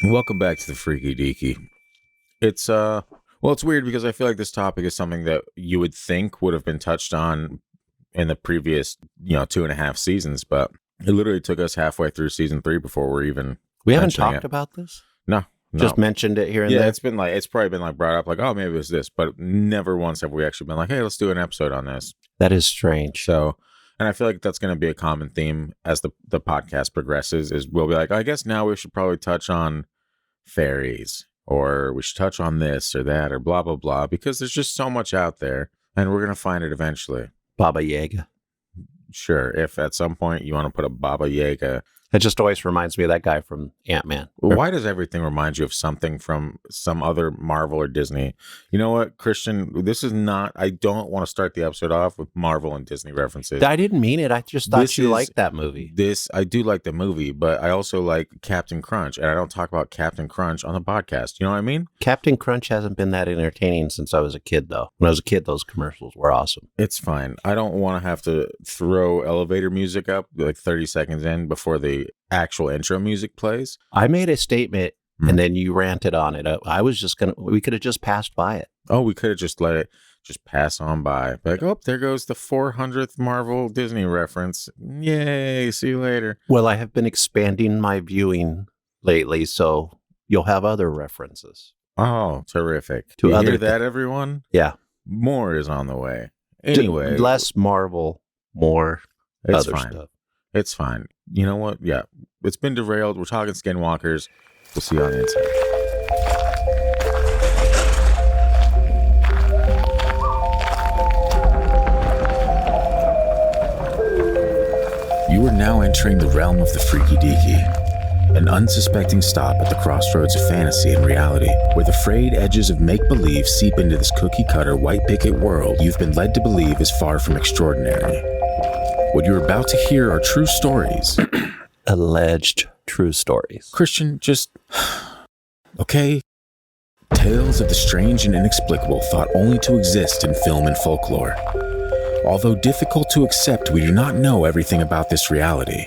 Welcome back to the Freaky Deaky. It's it's weird because I feel like this topic is something that you would think would have been touched on in the previous, 2.5 seasons, but it literally took us halfway through season 3 before we're even. We haven't talked about this? No. Just mentioned it here and there? Yeah, it's probably been brought up oh, maybe it was this, but never once have we actually been hey, let's do an episode on this. That is strange. So, and I feel like that's going to be a common theme as the podcast progresses is we'll be I guess now we should probably touch on fairies, or we should touch on this or that or blah, blah, blah, because there's just so much out there and we're going to find it eventually. Baba Yaga. Sure. If at some point you want to put a Baba Yaga. It just always reminds me of that guy from Ant-Man. Why does everything remind you of something from some other Marvel or Disney? You know what, Christian? This is not. I don't want to start the episode off with Marvel and Disney references. I didn't mean it. I just thought you liked that movie. I do like the movie, but I also like Captain Crunch, and I don't talk about Captain Crunch on the podcast. You know what I mean? Captain Crunch hasn't been that entertaining since I was a kid, though. When I was a kid, those commercials were awesome. It's fine. I don't want to have to throw elevator music up 30 seconds in before the actual intro music plays. I made a statement and then you ranted on it. I was just we could have just passed by it. Oh, we could have just let it just pass on by. There goes the 400th Marvel Disney reference. Yay, see you later. Well, I have been expanding my viewing lately, so you'll have other references. Oh, terrific. To you other hear that, everyone? Yeah. More is on the way. Anyway. Less Marvel, more other stuff. It's fine. You know what? Yeah. It's been derailed. We're talking Skinwalkers. We'll see you on the inside. You are now entering the realm of the Freaky Deaky, an unsuspecting stop at the crossroads of fantasy and reality, where the frayed edges of make-believe seep into this cookie-cutter white picket world you've been led to believe is far from extraordinary. What you're about to hear are true stories. Alleged true stories. Christian, just... Okay? Tales of the strange and inexplicable thought only to exist in film and folklore. Although difficult to accept, we do not know everything about this reality.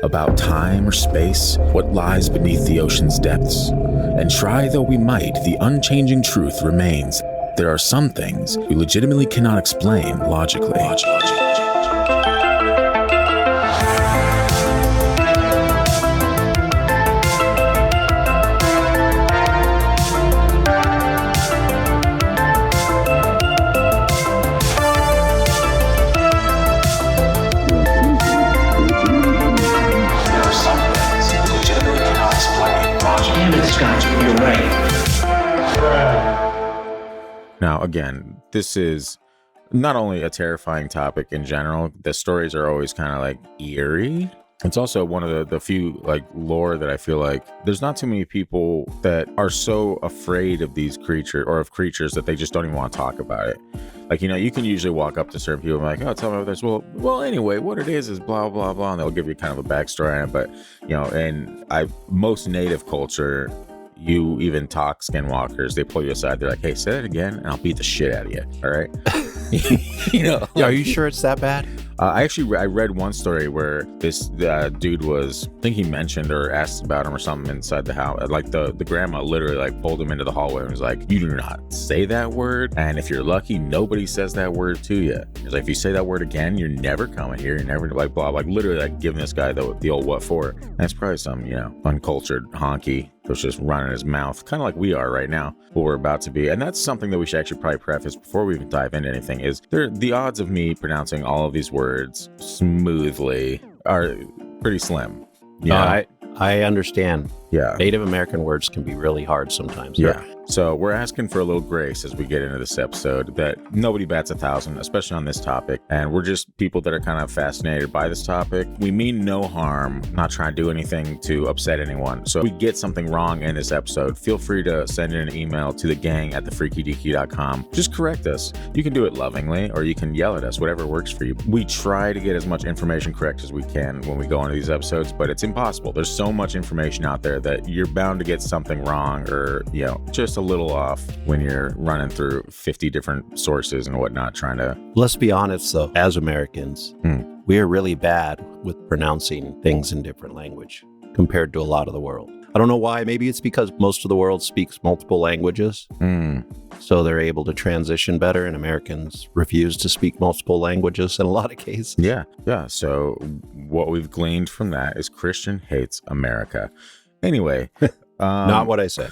About time or space, what lies beneath the ocean's depths. And try though we might, the unchanging truth remains. There are some things we legitimately cannot explain logically. Now, again, this is not only a terrifying topic in general, the stories are always kind of eerie. It's also one of the few lore that I feel there's not too many people that are so afraid of these creatures that they just don't even want to talk about it. You can usually walk up to certain people and oh, tell me about this. Well, anyway, what it is blah, blah, blah. And they'll give you kind of a backstory on it. But, most native culture, you even talk Skinwalkers, they pull you aside. They're hey, say that again, and I'll beat the shit out of you. All right. Are you sure it's that bad? I read one story where this dude was, I think he mentioned or asked about him or something inside the house. The grandma literally pulled him into the hallway and was you do not say that word. And if you're lucky, nobody says that word to you. It's if you say that word again, you're never coming here. You're never blah, literally giving this guy the old what for. And it's probably some, uncultured honky was just running his mouth, kind of like we are right now, what we're about to be. And that's something that we should actually probably preface before we even dive into anything is the odds of me pronouncing all of these words smoothly are pretty slim. I understand. Yeah. Native American words can be really hard sometimes. Yeah. So we're asking for a little grace as we get into this episode that nobody bats 1,000, especially on this topic. And we're just people that are kind of fascinated by this topic. We mean no harm, not trying to do anything to upset anyone. So if we get something wrong in this episode, feel free to send in an email to the gang at thefreakydeaky.com. Just correct us. You can do it lovingly or you can yell at us, whatever works for you. We try to get as much information correct as we can when we go into these episodes, but it's impossible. There's so much information out there that you're bound to get something wrong or, just a little off when you're running through 50 different sources and whatnot trying to... Let's be honest, though. As Americans, we are really bad with pronouncing things in different language compared to a lot of the world. I don't know why. Maybe it's because most of the world speaks multiple languages. So they're able to transition better, and Americans refuse to speak multiple languages in a lot of cases. Yeah. So what we've gleaned from that is Christian hates America. Anyway. Not what I said.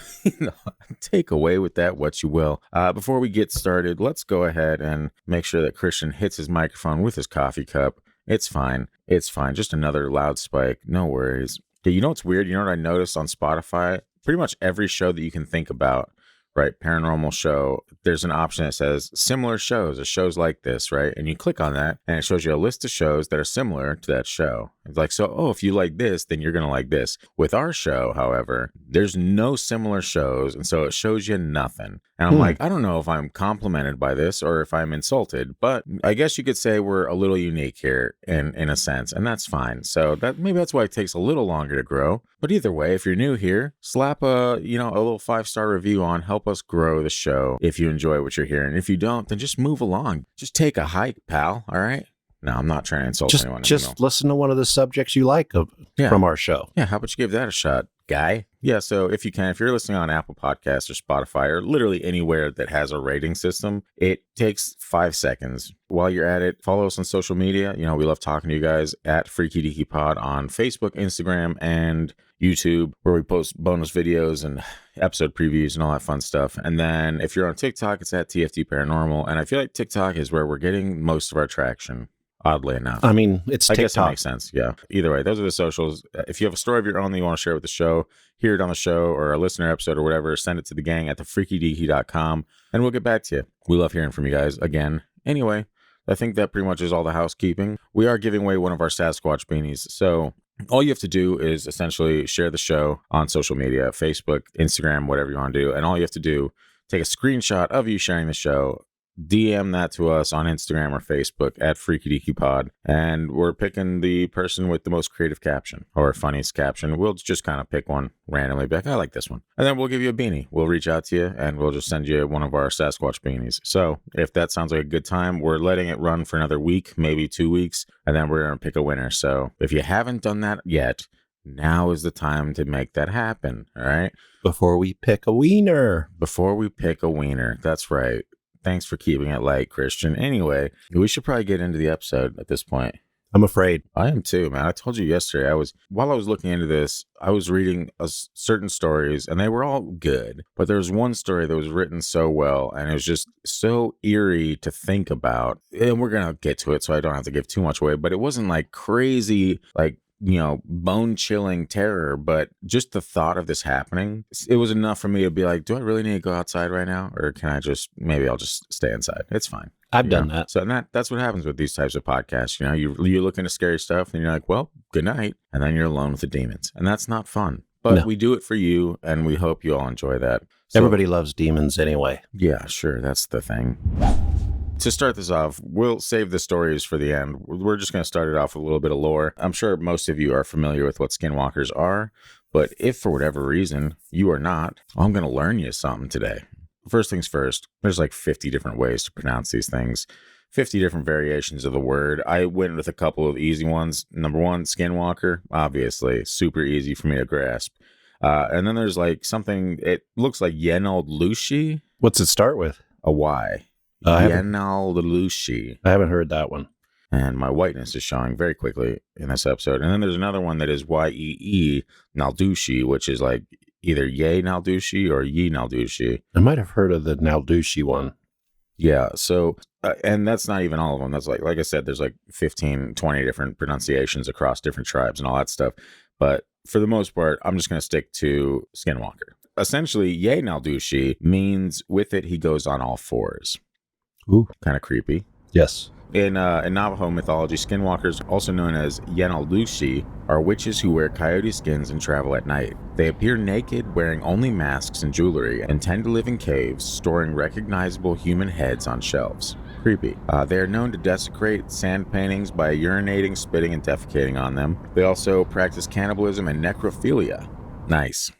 Take away with that what you will. Before we get started, let's go ahead and make sure that Christian hits his microphone with his coffee cup. It's fine. Just another loud spike. No worries. Yeah, you know what's weird? You know what I noticed on Spotify? Pretty much every show that you can think about, right? Paranormal show, there's an option that says similar shows or shows like this, right? And you click on that and it shows you a list of shows that are similar to that show. It's like, so, if you like this, then you're going to like this. With our show, however, there's no similar shows. And so it shows you nothing. And I'm like, I don't know if I'm complimented by this or if I'm insulted, but I guess you could say we're a little unique here in a sense, and that's fine. So maybe that's why it takes a little longer to grow. But either way, if you're new here, slap a little 5-star review on, help us grow the show if you enjoy what you're hearing. If you don't, then just move along. Just take a hike, pal. All right? No, I'm not trying to insult anyone. Just listen to one of the subjects you like from our show. Yeah, how about you give that a shot, guy? Yeah, so if you're listening on Apple Podcasts or Spotify or literally anywhere that has a rating system, it takes 5 seconds. While you're at it, follow us on social media. We love talking to you guys at Freaky Deaky Pod on Facebook, Instagram, and YouTube, where we post bonus videos and episode previews and all that fun stuff. And then if you're on TikTok, it's at TFT Paranormal. And I feel like TikTok is where we're getting most of our traction. Oddly enough. I mean, it's TikTok. I guess it makes sense. Yeah. Either way, those are the socials. If you have a story of your own that you want to share with the show, hear it on the show or a listener episode or whatever, send it to the gang at thefreakydeaky.com and we'll get back to you. We love hearing from you guys again. Anyway, I think that pretty much is all the housekeeping. We are giving away one of our Sasquatch beanies. So all you have to do is essentially share the show on social media, Facebook, Instagram, whatever you want to do. And all you have to do, take a screenshot of you sharing the show, DM that to us on Instagram or Facebook at Freaky Deaky Pod, and we're picking the person with the most creative caption or funniest caption. We'll just kind of pick one randomly, be like, I like this one, and then we'll give you a beanie. We'll reach out to you and we'll just send you one of our Sasquatch beanies. So if that sounds like a good time, we're letting it run for another week, maybe 2 weeks, and then we're gonna pick a winner. So if you haven't done that yet, now is the time to make that happen. All right, before we pick a wiener. That's right. Thanks for keeping it light, Christian. Anyway, we should probably get into the episode at this point. I'm afraid. I am too, man. I told you yesterday, while I was looking into this, I was reading certain stories and they were all good. But there was one story that was written so well and it was just so eerie to think about. And we're going to get to it, so I don't have to give too much away. But it wasn't like crazy, like, bone-chilling terror, but just the thought of this happening, it was enough for me to be like, do I really need to go outside right now? Or can I maybe I'll just stay inside. It's fine. I've done that. So that's what happens with these types of podcasts. You look into scary stuff and you're like, well, good night. And then you're alone with the demons. And that's not fun. But we do it for you, and we hope you all enjoy that. So, everybody loves demons anyway. Yeah, sure. That's the thing. To start this off, we'll save the stories for the end. We're just going to start it off with a little bit of lore. I'm sure most of you are familiar with what Skinwalkers are, but if for whatever reason you are not, I'm going to learn you something today. First things first, there's like 50 different ways to pronounce these things, 50 different variations of the word. I went with a couple of easy ones. Number one, Skinwalker, obviously, super easy for me to grasp. And then there's like something, it looks like Yee Naldooshi. What's it start with? A Y. Yee Naldooshi. I haven't heard that one. And my whiteness is showing very quickly in this episode. And then there's another one that is Yee Naldooshi, which is like either Yee Naldooshi or Yee Naldooshi. I might have heard of the Naldooshi one. Yeah. So, and that's not even all of them. That's like I said, there's like 15, 20 different pronunciations across different tribes and all that stuff. But for the most part, I'm just going to stick to Skinwalker. Essentially, Yee Naldooshi means with it, he goes on all fours. Ooh. Kind of creepy. Yes. In Navajo mythology, Skinwalkers, also known as Yee Naldooshi, are witches who wear coyote skins and travel at night. They appear naked, wearing only masks and jewelry, and tend to live in caves, storing recognizable human heads on shelves. Creepy. They are known to desecrate sand paintings by urinating, spitting, and defecating on them. They also practice cannibalism and necrophilia. Nice.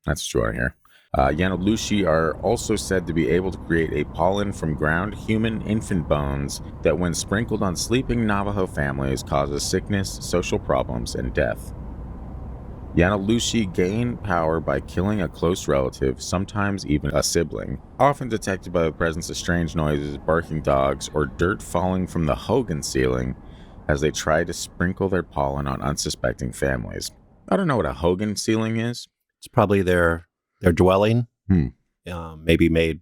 That's what you want to hear. Yee Naldooshi are also said to be able to create a pollen from ground human infant bones that, when sprinkled on sleeping Navajo families, causes sickness, social problems, and death. Yee Naldooshi gain power by killing a close relative, sometimes even a sibling, often detected by the presence of strange noises, barking dogs, or dirt falling from the Hogan ceiling as they try to sprinkle their pollen on unsuspecting families. I don't know what a Hogan ceiling is. It's probably their dwelling. Maybe made,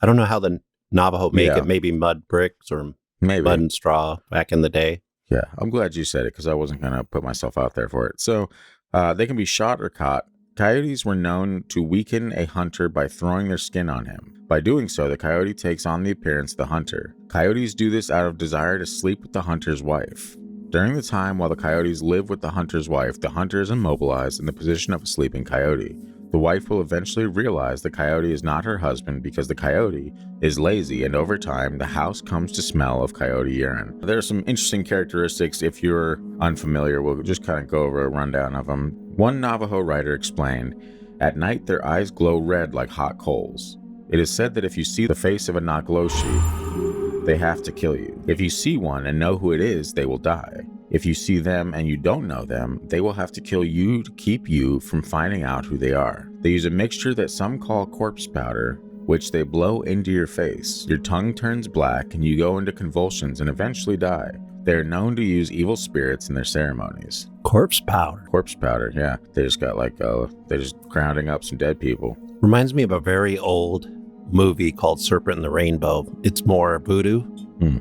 I don't know how the Navajo make it, maybe mud bricks or mud and straw back in the day. Yeah, I'm glad you said it because I wasn't going to put myself out there for it. So they can be shot or caught. Coyotes were known to weaken a hunter by throwing their skin on him. By doing so, the coyote takes on the appearance of the hunter. Coyotes do this out of desire to sleep with the hunter's wife. During the time while the coyotes live with the hunter's wife, the hunter is immobilized in the position of a sleeping coyote. The wife will eventually realize the coyote is not her husband because the coyote is lazy, and over time, the house comes to smell of coyote urine. There are some interesting characteristics. If you're unfamiliar, we'll just kind of go over a rundown of them. One Navajo writer explained, "At night, their eyes glow red like hot coals. It is said that if you see the face of a Naldooshi, they have to kill you. If you see one and know who it is, they will die. If you see them and you don't know them, they will have to kill you to keep you from finding out who they are. They use a mixture that some call corpse powder, which they blow into your face. Your tongue turns black and you go into convulsions and eventually die. They are known to use evil spirits in their ceremonies." Corpse powder. Corpse powder, yeah. They just got they're just grounding up some dead people. Reminds me of a very old movie called Serpent and the Rainbow. It's more voodoo,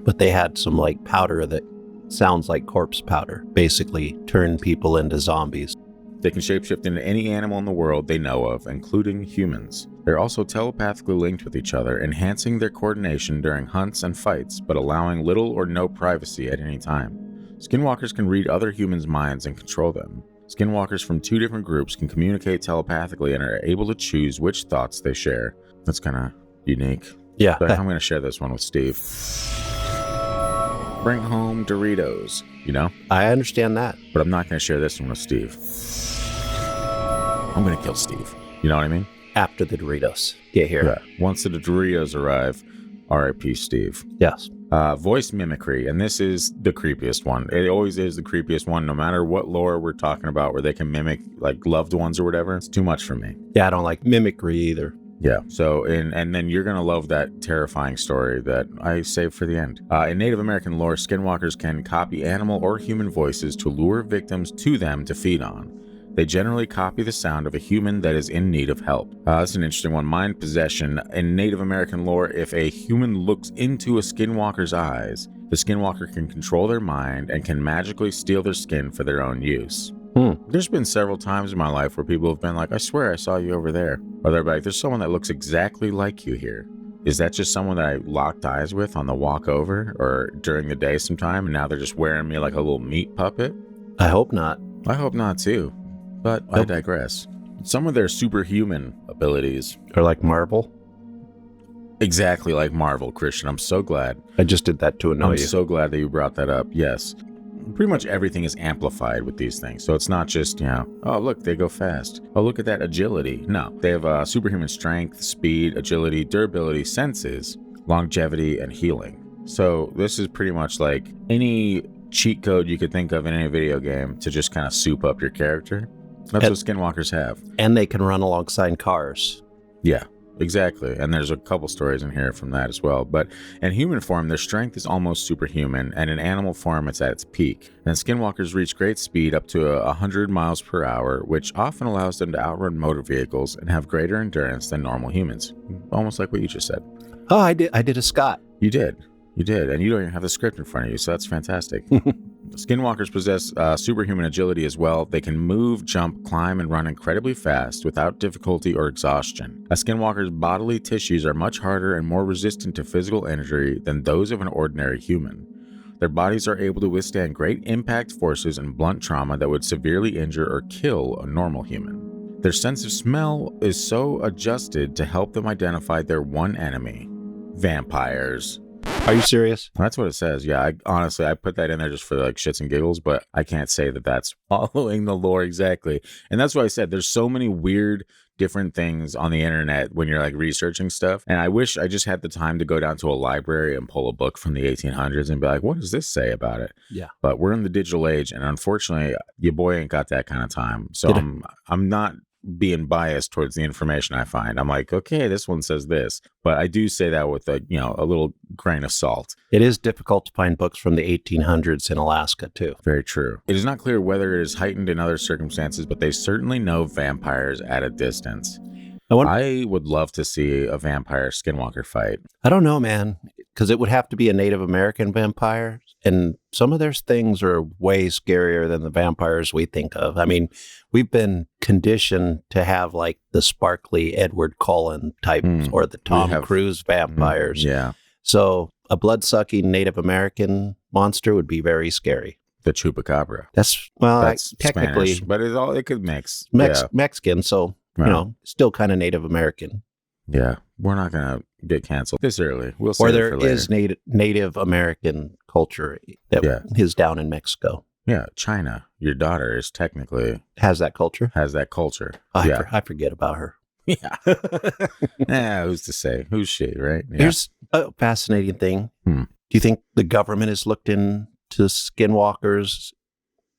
but they had some like powder that sounds like corpse powder, basically turn people into zombies. They can shapeshift into any animal in the world they know of, including humans. They're also telepathically linked with each other, enhancing their coordination during hunts and fights, but allowing little or no privacy at any time. Skinwalkers can read other humans' minds and control them. Skinwalkers from two different groups can communicate telepathically and are able to choose which thoughts they share. That's kind of unique. Yeah. But I'm going to share this one with Steve. Bring home Doritos, you know? I understand that. But I'm not going to share this one with Steve. I'm going to kill Steve. You know what I mean? After the Doritos get here. Yeah. Once the Doritos arrive, R.I.P. Steve. Yes. Voice mimicry, and this is the creepiest one. It always is the creepiest one, no matter what lore we're talking about, where they can mimic like loved ones or whatever. It's too much for me. Yeah, I don't like mimicry either. Yeah. So, and then you're going to love that terrifying story that I saved for the end. In Native American lore, skinwalkers can copy animal or human voices to lure victims to them to feed on. They generally copy the sound of a human that is in need of help. That's an interesting one. Mind possession. In Native American lore, if a human looks into a skinwalker's eyes, the skinwalker can control their mind and can magically steal their skin for their own use. There's been several times in my life where people have been like, "I swear I saw you over there." Or they're like, "There's someone that looks exactly like you here." Is that just someone that I locked eyes with on the walk over or during the day sometime, and now they're just wearing me like a little meat puppet? I hope not. I hope not too. But I digress. Some of their superhuman abilities Or like Marvel. Exactly like Marvel, Christian. I'm so glad. I just did that to annoy you. I'm so glad that you brought that up. Yes. Pretty much everything is amplified with these things. So it's not just, oh, look, they go fast. Oh, look at that agility. No, they have superhuman strength, speed, agility, durability, senses, longevity, and healing. So this is pretty much like any cheat code you could think of in any video game to just kind of soup up your character. That's what skinwalkers have. And they can run alongside cars. Yeah. Exactly. And there's a couple stories in here from that as well. But in human form, their strength is almost superhuman, and in animal form, it's at its peak. And skinwalkers reach great speed up to 100 miles per hour, which often allows them to outrun motor vehicles and have greater endurance than normal humans. Almost like what you just said. Oh, I did a Scott. You did. You did. And you don't even have the script in front of you, so that's fantastic. Skinwalkers possess superhuman agility as well. They can move, jump, climb, and run incredibly fast without difficulty or exhaustion. A skinwalker's bodily tissues are much harder and more resistant to physical injury than those of an ordinary human. Their bodies are able to withstand great impact forces and blunt trauma that would severely injure or kill a normal human. Their sense of smell is so adjusted to help them identify their one enemy, vampires. Are you serious? That's what it says. Yeah, I put that in there just for like shits and giggles, but I can't say that that's following the lore exactly. And that's why I said there's so many weird different things on the internet when you're like researching stuff. And I wish I just had the time to go down to a library and pull a book from the 1800s and be like, what does this say about it? Yeah. But we're in the digital age, and unfortunately, your boy ain't got that kind of time. So I'm not being biased towards the information I find. I'm like, okay, this one says this, but I do say that with a little grain of salt. It is difficult to find books from the 1800s in Alaska too. Very true. It is not clear whether it is heightened in other circumstances, but they certainly know vampires at a distance. I would love to see a vampire Skinwalker fight. I don't know, man, because it would have to be a Native American vampire. And some of their things are way scarier than the vampires we think of. I mean, we've been conditioned to have like the sparkly Edward Cullen types or the Tom Cruise vampires. Yeah. So a blood-sucking Native American monster would be very scary. The chupacabra. That's technically, Spanish, but it could mix. Mexican, so still kind of Native American. Yeah, we're not gonna get canceled this early. We'll see. Or there is Native American culture that is down in Mexico. Yeah, China. Your daughter is technically has that culture. I forget about her. Yeah. Who's to say? Who's she? Right. Yeah. Here's a fascinating thing. Do you think the government has looked into skinwalkers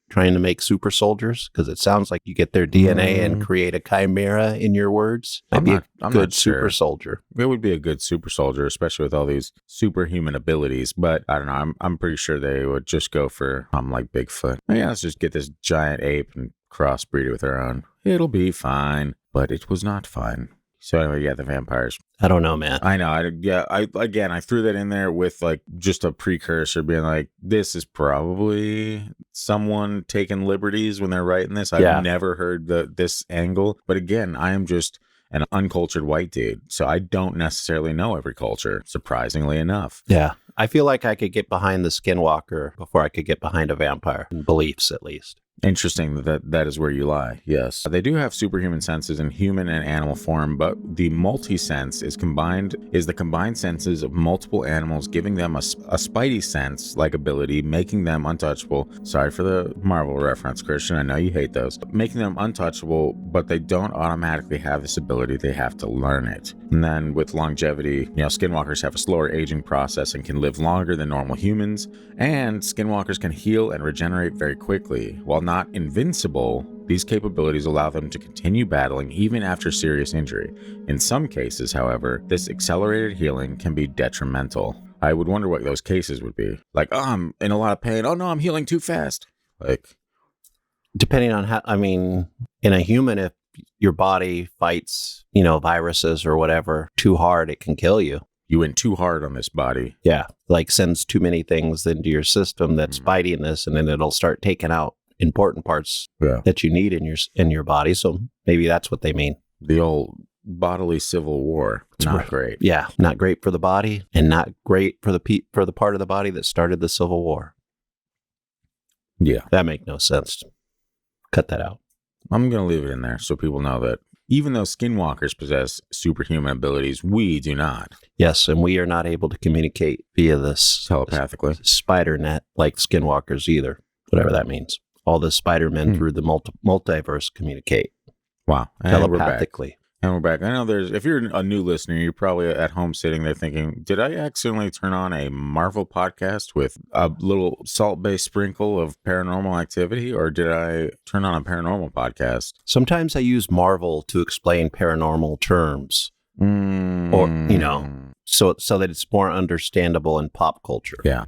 trying to make super soldiers? Because it sounds like you get their DNA and create a chimera, in your words. I'm not sure. Super soldier. It would be a good super soldier, especially with all these superhuman abilities. But I don't know. I'm pretty sure they would just go for like Bigfoot. Yeah, let's just get this giant ape and crossbreed it with our own. It'll be fine. But it was not fine. So anyway, yeah, the vampires. I don't know, man. I know. I threw that in there with like just a precursor being like, this is probably someone taking liberties when they're writing this. I've never heard this angle. But again, I am just an uncultured white dude. So I don't necessarily know every culture, surprisingly enough. Yeah. I feel like I could get behind the Skinwalker before I could get behind a vampire, in beliefs at least. Interesting that is where you lie. Yes. They do have superhuman senses in human and animal form, but the multi-sense is the combined senses of multiple animals, giving them a spidey sense-like ability, making them untouchable. Sorry for the Marvel reference, Christian. I know you hate those. Making them untouchable, but they don't automatically have this ability. They have to learn it. And then with longevity, skinwalkers have a slower aging process and can live longer than normal humans. And skinwalkers can heal and regenerate very quickly. While not invincible, these capabilities allow them to continue battling even after serious injury. In some cases, however, this accelerated healing can be detrimental. I would wonder what those cases would be. Like, oh, I'm in a lot of pain. Oh no, I'm healing too fast. Like, depending on how, in a human, if your body fights, viruses or whatever too hard, it can kill you. You went too hard on this body. Yeah, like sends too many things into your system that's fighting this, and then it'll start taking out important parts that you need in your body. So maybe that's what they mean. The old bodily civil war. Not great. Yeah, not great for the body, and not great for the part of the body that started the Civil War. Yeah, that makes no sense. Cut that out. I'm going to leave it in there so people know that even though skinwalkers possess superhuman abilities, we do not. Yes, and we are not able to communicate via this telepathically spider net like skinwalkers either, whatever that means. All the Spider-Men through the multiverse communicate. Wow. And telepathically. We're back. I know if you're a new listener, you're probably at home sitting there thinking, did I accidentally turn on a Marvel podcast with a little salt-based sprinkle of paranormal activity, or did I turn on a paranormal podcast? Sometimes I use Marvel to explain paranormal terms, or, so that it's more understandable in pop culture. Yeah.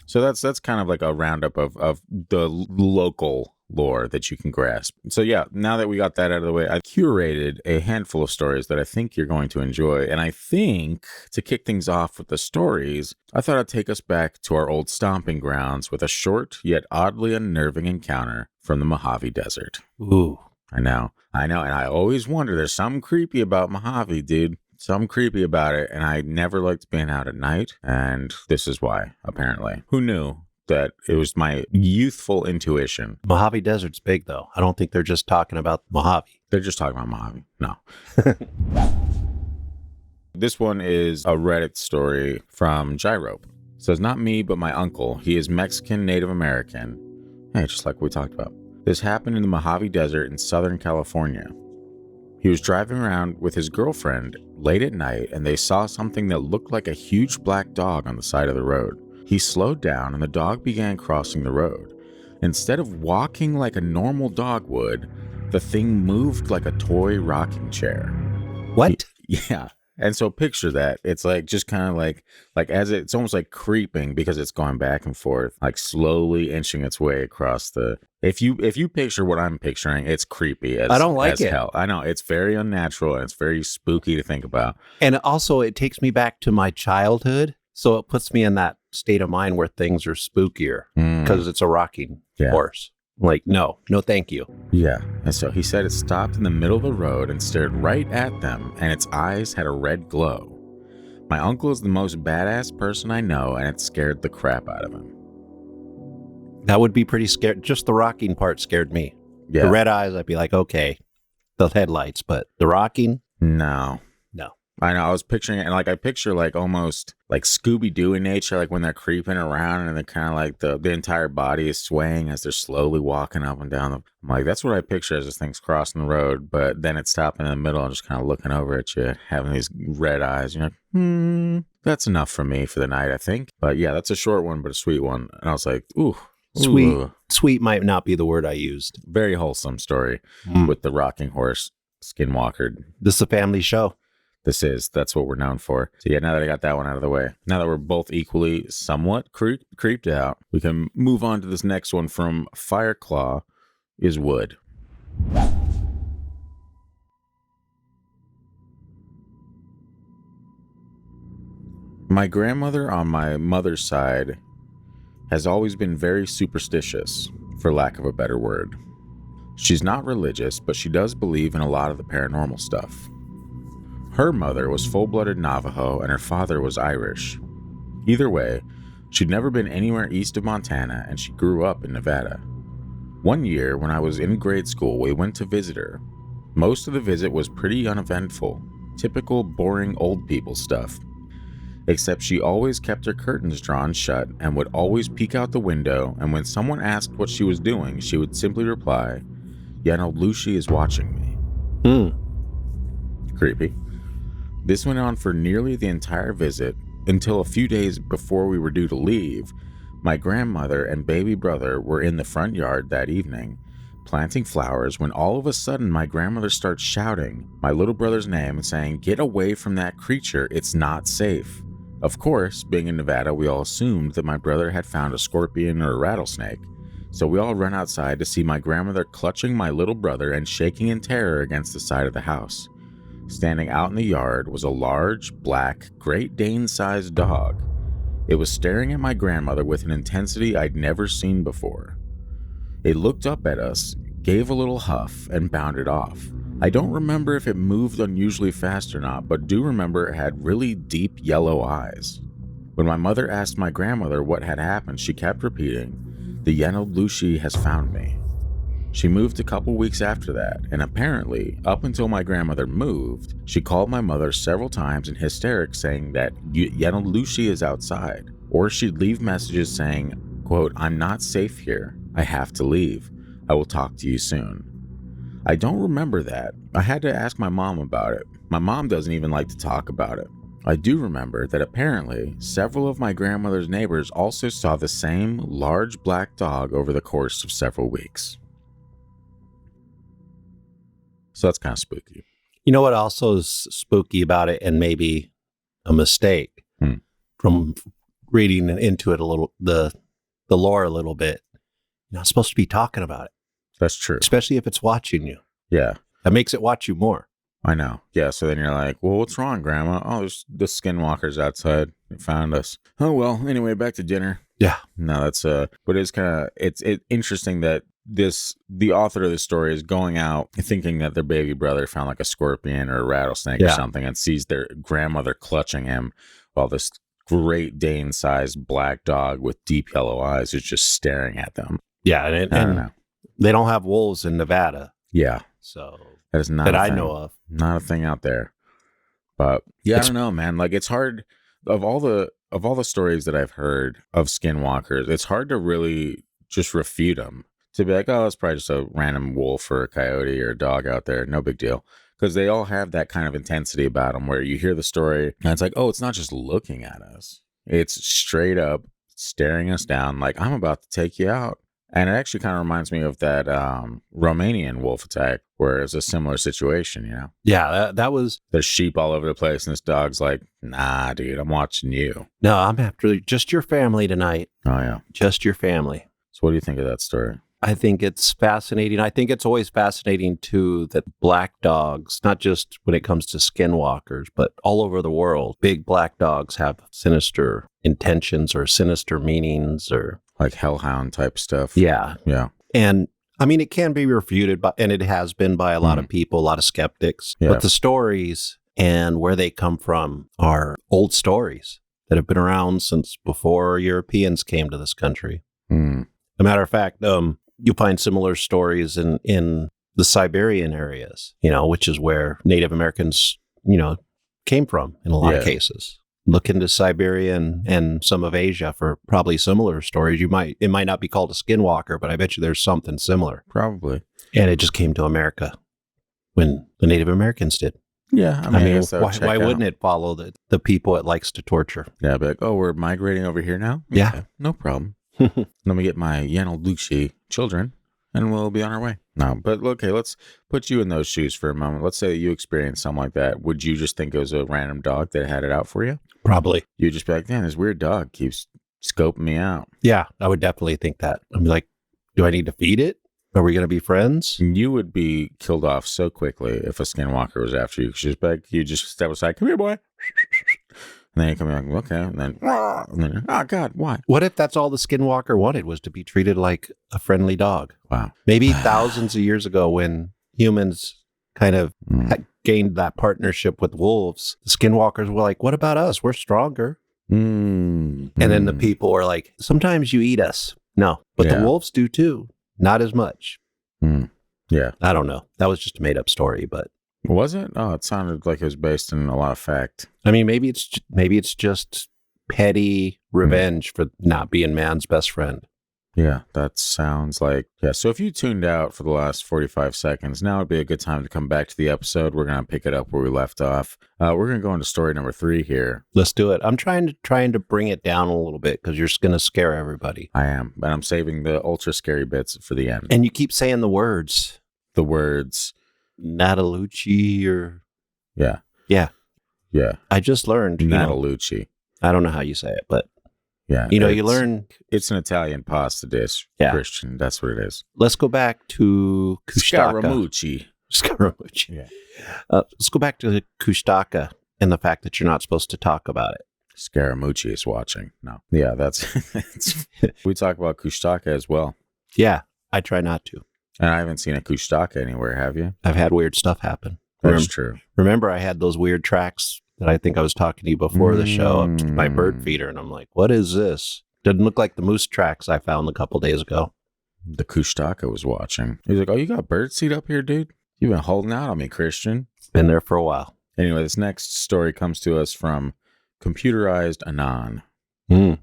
So that's kind of like a roundup of the local lore that you can grasp. So yeah, now that we got that out of the way, I've curated a handful of stories that I think you're going to enjoy. And I think to kick things off with the stories, I thought I'd take us back to our old stomping grounds with a short yet oddly unnerving encounter from the Mojave Desert. Ooh. I know. And I always wonder, there's something creepy about Mojave, dude. Something creepy about it. And I never liked being out at night. And this is why, apparently. Who knew that it was my youthful intuition? Mojave Desert's big, though. I don't think they're just talking about Mojave. They're just talking about Mojave. No. This one is a Reddit story from Gyrope. It says, not me, but my uncle. He is Mexican Native American. Hey, just like we talked about. This happened in the Mojave Desert in Southern California. He was driving around with his girlfriend late at night and they saw something that looked like a huge black dog on the side of the road. He slowed down and the dog began crossing the road. Instead of walking like a normal dog would, the thing moved like a toy rocking chair. What? Yeah. And so picture that. It's like just kind of like as it's almost like creeping because it's going back and forth, like slowly inching its way across the. If you picture what I'm picturing, it's creepy as I don't like it. Hell. I know it's very unnatural and it's very spooky to think about. And also, it takes me back to my childhood, so it puts me in that state of mind where things are spookier because it's a rocking horse. Like, no, thank you. Yeah. And so he said it stopped in the middle of the road and stared right at them, and its eyes had a red glow. My uncle is the most badass person I know, and it scared the crap out of him. That would be pretty scary. Just the rocking part scared me. Yeah. The red eyes, I'd be like, okay, the headlights, but the rocking? No. I know. I was picturing it, and like I picture like almost like Scooby-Doo in nature, like when they're creeping around and they're kind of like the entire body is swaying as they're slowly walking up and down. I'm like, that's what I picture as this thing's crossing the road, but then it's stopping in the middle and just kind of looking over at you, having these red eyes. You're like, that's enough for me for the night, I think. But yeah, that's a short one, but a sweet one. And I was like, ooh. Sweet might not be the word I used. Very wholesome story with the rocking horse Skinwalker. This is a family show. That's what we're known for. So yeah, now that I got that one out of the way, now that we're both equally somewhat creeped out, we can move on to this next one from Fireclaw is Wood. My grandmother on my mother's side has always been very superstitious, for lack of a better word. She's not religious, but she does believe in a lot of the paranormal stuff. Her mother was full-blooded Navajo and her father was Irish. Either way, she'd never been anywhere east of Montana and she grew up in Nevada. One year, when I was in grade school, we went to visit her. Most of the visit was pretty uneventful, typical boring old people stuff. Except she always kept her curtains drawn shut and would always peek out the window, and when someone asked what she was doing, she would simply reply, "Yee Naldooshi is watching me." Creepy. This went on for nearly the entire visit until a few days before we were due to leave. My grandmother and baby brother were in the front yard that evening, planting flowers, when all of a sudden my grandmother starts shouting my little brother's name and saying, "Get away from that creature, it's not safe." Of course, being in Nevada, we all assumed that my brother had found a scorpion or a rattlesnake, so we all run outside to see my grandmother clutching my little brother and shaking in terror against the side of the house. Standing out in the yard was a large, black, Great Dane-sized dog. It was staring at my grandmother with an intensity I'd never seen before. It looked up at us, gave a little huff, and bounded off. I don't remember if it moved unusually fast or not, but do remember it had really deep yellow eyes. When my mother asked my grandmother what had happened, she kept repeating, "The Yee Naldooshi has found me." She moved a couple weeks after that, and apparently, up until my grandmother moved, she called my mother several times in hysterics saying that Yee Naldooshi is outside, or she'd leave messages saying, quote, "I'm not safe here. I have to leave. I will talk to you soon." I don't remember that. I had to ask my mom about it. My mom doesn't even like to talk about it. I do remember that apparently several of my grandmother's neighbors also saw the same large black dog over the course of several weeks. So that's kind of spooky. You know what also is spooky about it, and maybe a mistake from reading into it a little, the lore a little bit. You're not supposed to be talking about it. That's true. Especially if it's watching you. Yeah. That makes it watch you more. I know. Yeah. So then you're like, well, what's wrong, Grandma? Oh, there's the Skinwalkers outside. They found us. Oh, well, anyway, back to dinner. Yeah. No, that's, but it's kind of, it's interesting that the author of the story is going out thinking that their baby brother found like a scorpion or a rattlesnake or something and sees their grandmother clutching him while this Great Dane-sized black dog with deep yellow eyes is just staring at them. Yeah. And I don't know. They don't have wolves in Nevada. Yeah. So that is not that I I know of. Not a thing out there. But yeah, I don't know, man. Like it's hard of all the stories that I've heard of Skinwalkers, it's hard to really just refute them. To be like, oh, it's probably just a random wolf or a coyote or a dog out there. No big deal. because they all have that kind of intensity about them where you hear the story and it's like, oh, it's not just looking at us. It's straight up staring us down like, I'm about to take you out. And it actually kind of reminds me of that Romanian wolf attack where it's a similar situation, you know? Yeah, that was... There's sheep all over the place and this dog's like, nah, dude, I'm watching you. No, I'm after just your family tonight. Oh, yeah. Just your family. So what do you think of that story? I think it's fascinating. I think it's always fascinating, too, that black dogs, not just when it comes to skinwalkers, but all over the world, big black dogs have sinister intentions or sinister meanings or... Like hellhound type stuff. Yeah. Yeah. And I mean, it can be refuted by, and it has been by a lot of people, a lot of skeptics. Yeah. But the stories and where they come from are old stories that have been around since before Europeans came to this country. Mm. As a matter of fact, you find similar stories in the Siberian areas, you know, which is where Native Americans, you know, came from in a lot of cases. Look into Siberia and some of Asia for probably similar stories. It might not be called a skinwalker, but I bet you there's something similar. Probably. And it just came to America when the Native Americans did. Yeah. I mean why wouldn't it follow the people it likes to torture? Yeah, but oh, we're migrating over here now? Yeah. Okay, no problem. Let me get my Yee Naldooshi children and we'll be on our way. No, but okay, let's put you in those shoes for a moment. Let's say you experienced something like that. Would you just think it was a random dog that had it out for you? Probably. You'd just be like, damn, this weird dog keeps scoping me out. Yeah, I would definitely think that. I'd be like, do I need to feed it? Are we going to be friends? You would be killed off so quickly if a skinwalker was after you. You just step aside, come here, boy. And then you come in like, okay. And then, oh, God, why? What if that's all the skinwalker wanted was to be treated like a friendly dog? Wow. Maybe thousands of years ago when humans kind of gained that partnership with wolves, the skinwalkers were like, what about us? We're stronger. And then the people were like, sometimes you eat us. No, but the wolves do too. Not as much. Yeah. I don't know. That was just a made up story, but. Was it? Oh, it sounded like it was based in a lot of fact. I mean, maybe it's just petty revenge for not being man's best friend. Yeah, that sounds like, yeah. So if you tuned out for the last 45 seconds, now would be a good time to come back to the episode. We're going to pick it up where we left off. We're going to go into story number 3 here. Let's do it. I'm trying to bring it down a little bit because you're just going to scare everybody. I am, but I'm saving the ultra scary bits for the end. And you keep saying the words. The words. Naldooshi or... Yeah. Yeah. Yeah. I just learned. Naldooshi. I don't know how you say it, but... Yeah. You learn... It's an Italian pasta dish. Yeah. Christian. That's what it is. Let's go back to Scaramucci. Yeah. Let's go back to Kushtaka and the fact that you're not supposed to talk about it. Scaramucci is watching. No. Yeah, that's... We talk about Kushtaka as well. Yeah. I try not to. And I haven't seen a Kushtaka anywhere, have you? I've had weird stuff happen. That's true. Remember, I had those weird tracks that I think I was talking to you before the show, my bird feeder, and I'm like, what is this? Didn't look like the moose tracks I found a couple days ago. The Kushtaka was watching. He's like, oh, you got bird seed up here, dude? You've been holding out on me, Christian. Been there for a while. Anyway, this next story comes to us from Computerized Anon. When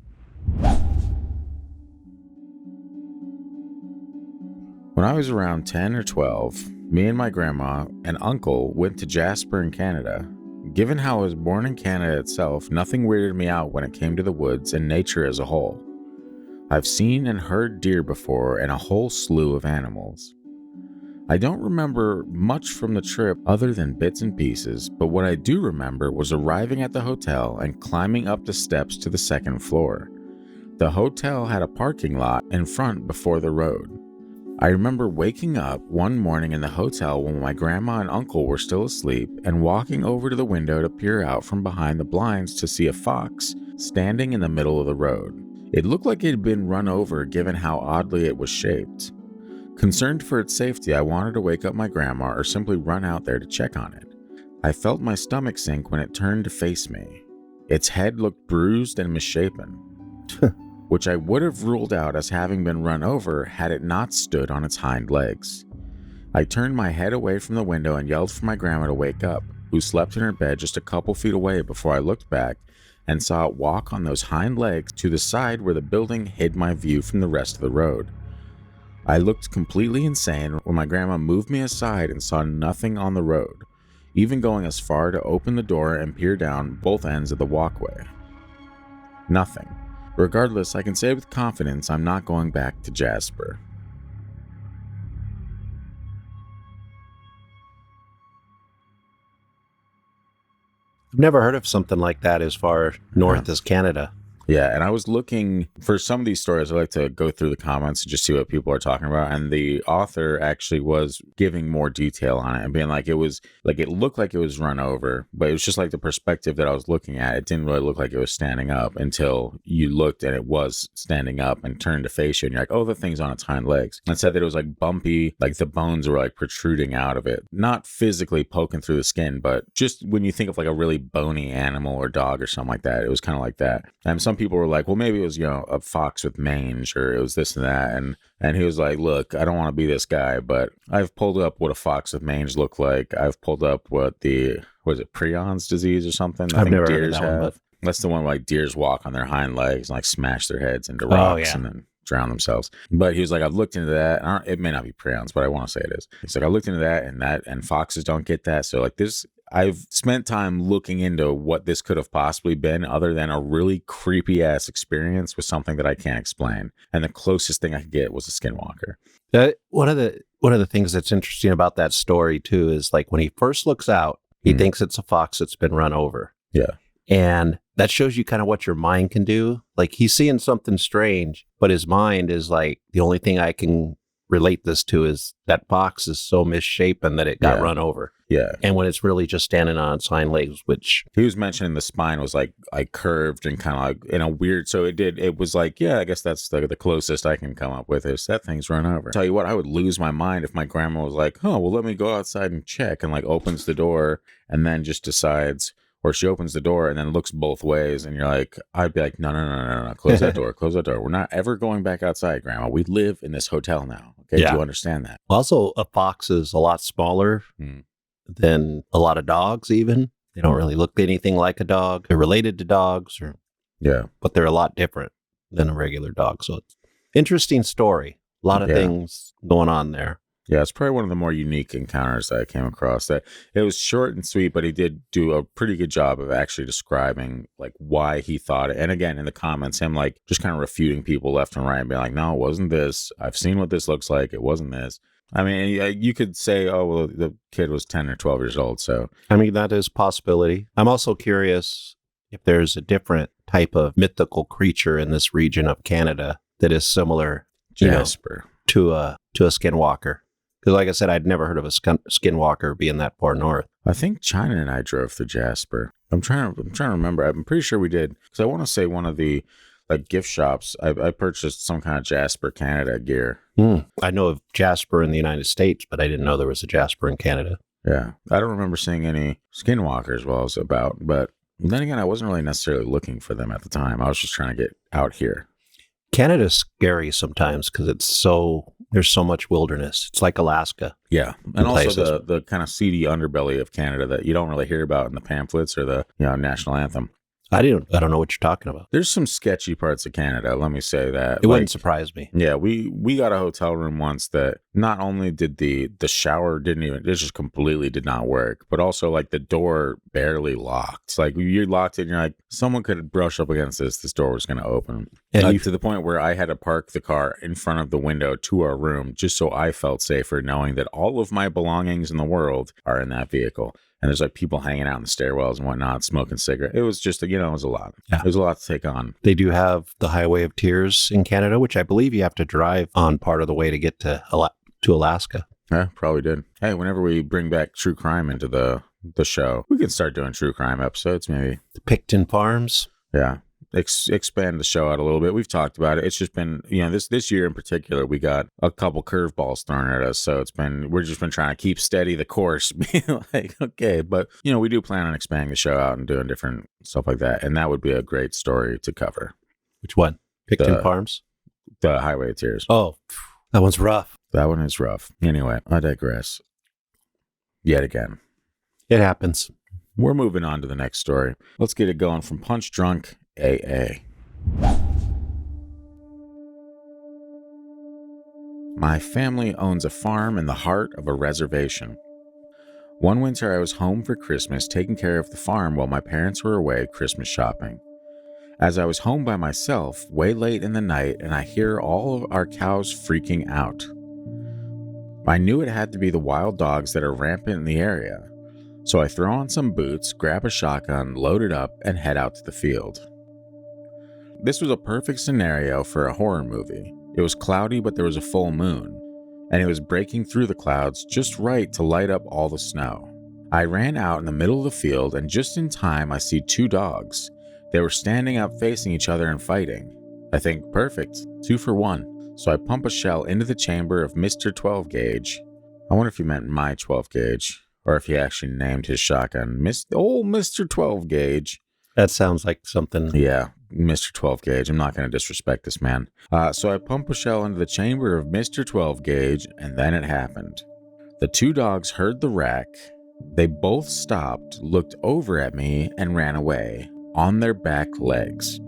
I was around 10 or 12, me and my grandma and uncle went to Jasper in Canada. Given how I was born in Canada itself, nothing weirded me out when it came to the woods and nature as a whole. I've seen and heard deer before and a whole slew of animals. I don't remember much from the trip other than bits and pieces, but what I do remember was arriving at the hotel and climbing up the steps to the second floor. The hotel had a parking lot in front before the road. I remember waking up one morning in the hotel when my grandma and uncle were still asleep and walking over to the window to peer out from behind the blinds to see a fox standing in the middle of the road. It looked like it had been run over given how oddly it was shaped. Concerned for its safety, I wanted to wake up my grandma or simply run out there to check on it. I felt my stomach sink when it turned to face me. Its head looked bruised and misshapen, which I would have ruled out as having been run over had it not stood on its hind legs. I turned my head away from the window and yelled for my grandma to wake up, who slept in her bed just a couple feet away before I looked back and saw it walk on those hind legs to the side where the building hid my view from the rest of the road. I looked completely insane when my grandma moved me aside and saw nothing on the road. even going as far to open the door and peer down both ends of the walkway. Nothing. Regardless, I can say with confidence I'm not going back to Jasper. I've never heard of something like that as far north as Canada. Yeah, and I was looking for some of these stories. I like to go through the comments and just see what people are talking about. And the author actually was giving more detail on it and being like, it was like, it looked like it was run over, but it was just like the perspective that I was looking at. It didn't really look like it was standing up until you looked and it was standing up and turned to face you. And you're like, oh, the thing's on its hind legs. And said that it was like bumpy, like the bones were like protruding out of it, not physically poking through the skin, but just when you think of like a really bony animal or dog or something like that, it was kind of like that. And some people were like, well, maybe it was, a fox with mange, or it was this and that. And he was like, look, I don't want to be this guy, but I've pulled up what a fox with mange looked like. I've pulled up what Prions disease or something? I've never heard of that one, but that's the one where like deers walk on their hind legs and like smash their heads into rocks and then drown themselves. But he was like, I've looked into that. It may not be prions, but I want to say it is. He's like, I looked into that, and foxes don't get that. So like this, I've spent time looking into what this could have possibly been, other than a really creepy ass experience with something that I can't explain. And the closest thing I could get was a skinwalker. One of the things that's interesting about that story too is like when he first looks out, he thinks it's a fox that's been run over. Yeah. And that shows you kind of what your mind can do. Like he's seeing something strange, but his mind is like, the only thing I can relate this to is that fox is so misshapen that it got run over. Yeah. And when it's really just standing on its hind legs, which he was mentioning the spine was like curved and kind of like in a weird, so it was like, yeah, I guess that's the closest I can come up with is that thing's run over. Tell you what, I would lose my mind if my grandma was like, oh, well, let me go outside and check, and like opens the door and then just decides, or she opens the door and then looks both ways, and you're like, I'd be like, no, close that door, close that door. We're not ever going back outside, Grandma. We live in this hotel now. Okay, do you understand that? Also, a fox is a lot smaller than a lot of dogs. Even they don't really look anything like a dog. They're related to dogs, but they're a lot different than a regular dog. So it's interesting story. A lot of things going on there. Yeah, it's probably one of the more unique encounters that I came across. That it was short and sweet, but he did do a pretty good job of actually describing like why he thought it. And again, in the comments, him like just kind of refuting people left and right and being like, no, it wasn't this. I've seen what this looks like. It wasn't this. I mean, you could say, oh, well, the kid was 10 or 12 years old. So, I mean, that is a possibility. I'm also curious if there's a different type of mythical creature in this region of Canada that is similar Jasper to a skinwalker. Because like I said, I'd never heard of a skinwalker being that far north. I think China and I drove through Jasper. I'm trying to remember. I'm pretty sure we did. Because I want to say one of the like gift shops, I purchased some kind of Jasper Canada gear. I know of Jasper in the United States, but I didn't know there was a Jasper in Canada. Yeah. I don't remember seeing any skinwalkers while I was about. But then again, I wasn't really necessarily looking for them at the time. I was just trying to get out here. Canada's scary sometimes because there's so much wilderness. It's like Alaska. Yeah. And also the kind of seedy underbelly of Canada that you don't really hear about in the pamphlets or the national anthem. I don't know what you're talking about. There's some sketchy parts of Canada, let me say that. It wouldn't surprise me. Yeah, we got a hotel room once that not only did the shower it just completely did not work, but also like the door barely locked. Like you locked it and you're like, someone could brush up against this door was going to open. And to the point where I had to park the car in front of the window to our room just so I felt safer knowing that all of my belongings in the world are in that vehicle. And there's like people hanging out in the stairwells and whatnot, smoking cigarettes. It was just, it was a lot. Yeah. It was a lot to take on. They do have the Highway of Tears in Canada, which I believe you have to drive on part of the way to get to Alaska. Yeah, probably did. Hey, whenever we bring back true crime into the show, we can start doing true crime episodes, maybe. The Picton Farms. Yeah. Expand the show out a little bit. We've talked about it. It's just been, this year in particular, we got a couple curveballs thrown at us. So we're just been trying to keep steady the course. Being like, okay, but we do plan on expanding the show out and doing different stuff like that. And that would be a great story to cover. Which one? Picton Farms? The Highway of Tears. Oh, that one's rough. That one is rough. Anyway, I digress. Yet again. It happens. We're moving on to the next story. Let's get it going from Punch Drunk AA. My family owns a farm in the heart of a reservation. One winter, I was home for Christmas, taking care of the farm while my parents were away Christmas shopping. As I was home by myself, way late in the night, and I hear all of our cows freaking out. I knew it had to be the wild dogs that are rampant in the area, so I throw on some boots, grab a shotgun, load it up, and head out to the field. This was a perfect scenario for a horror movie. It was cloudy, but there was a full moon, and it was breaking through the clouds just right to light up all the snow. I ran out in the middle of the field, and just in time I see 2 dogs. They were standing up facing each other and fighting. I think, perfect, 2 for 1. So I pump a shell into the chamber of Mr. 12 gauge. I wonder if he meant my 12 gauge, or if he actually named his shotgun old Mr. 12 gauge. That sounds like something. Yeah, Mr. 12 gauge. I'm not going to disrespect this man. So I pump a shell into the chamber of Mr. 12 gauge, and then it happened. The 2 dogs heard the rack. They both stopped, looked over at me, and ran away. On their back legs.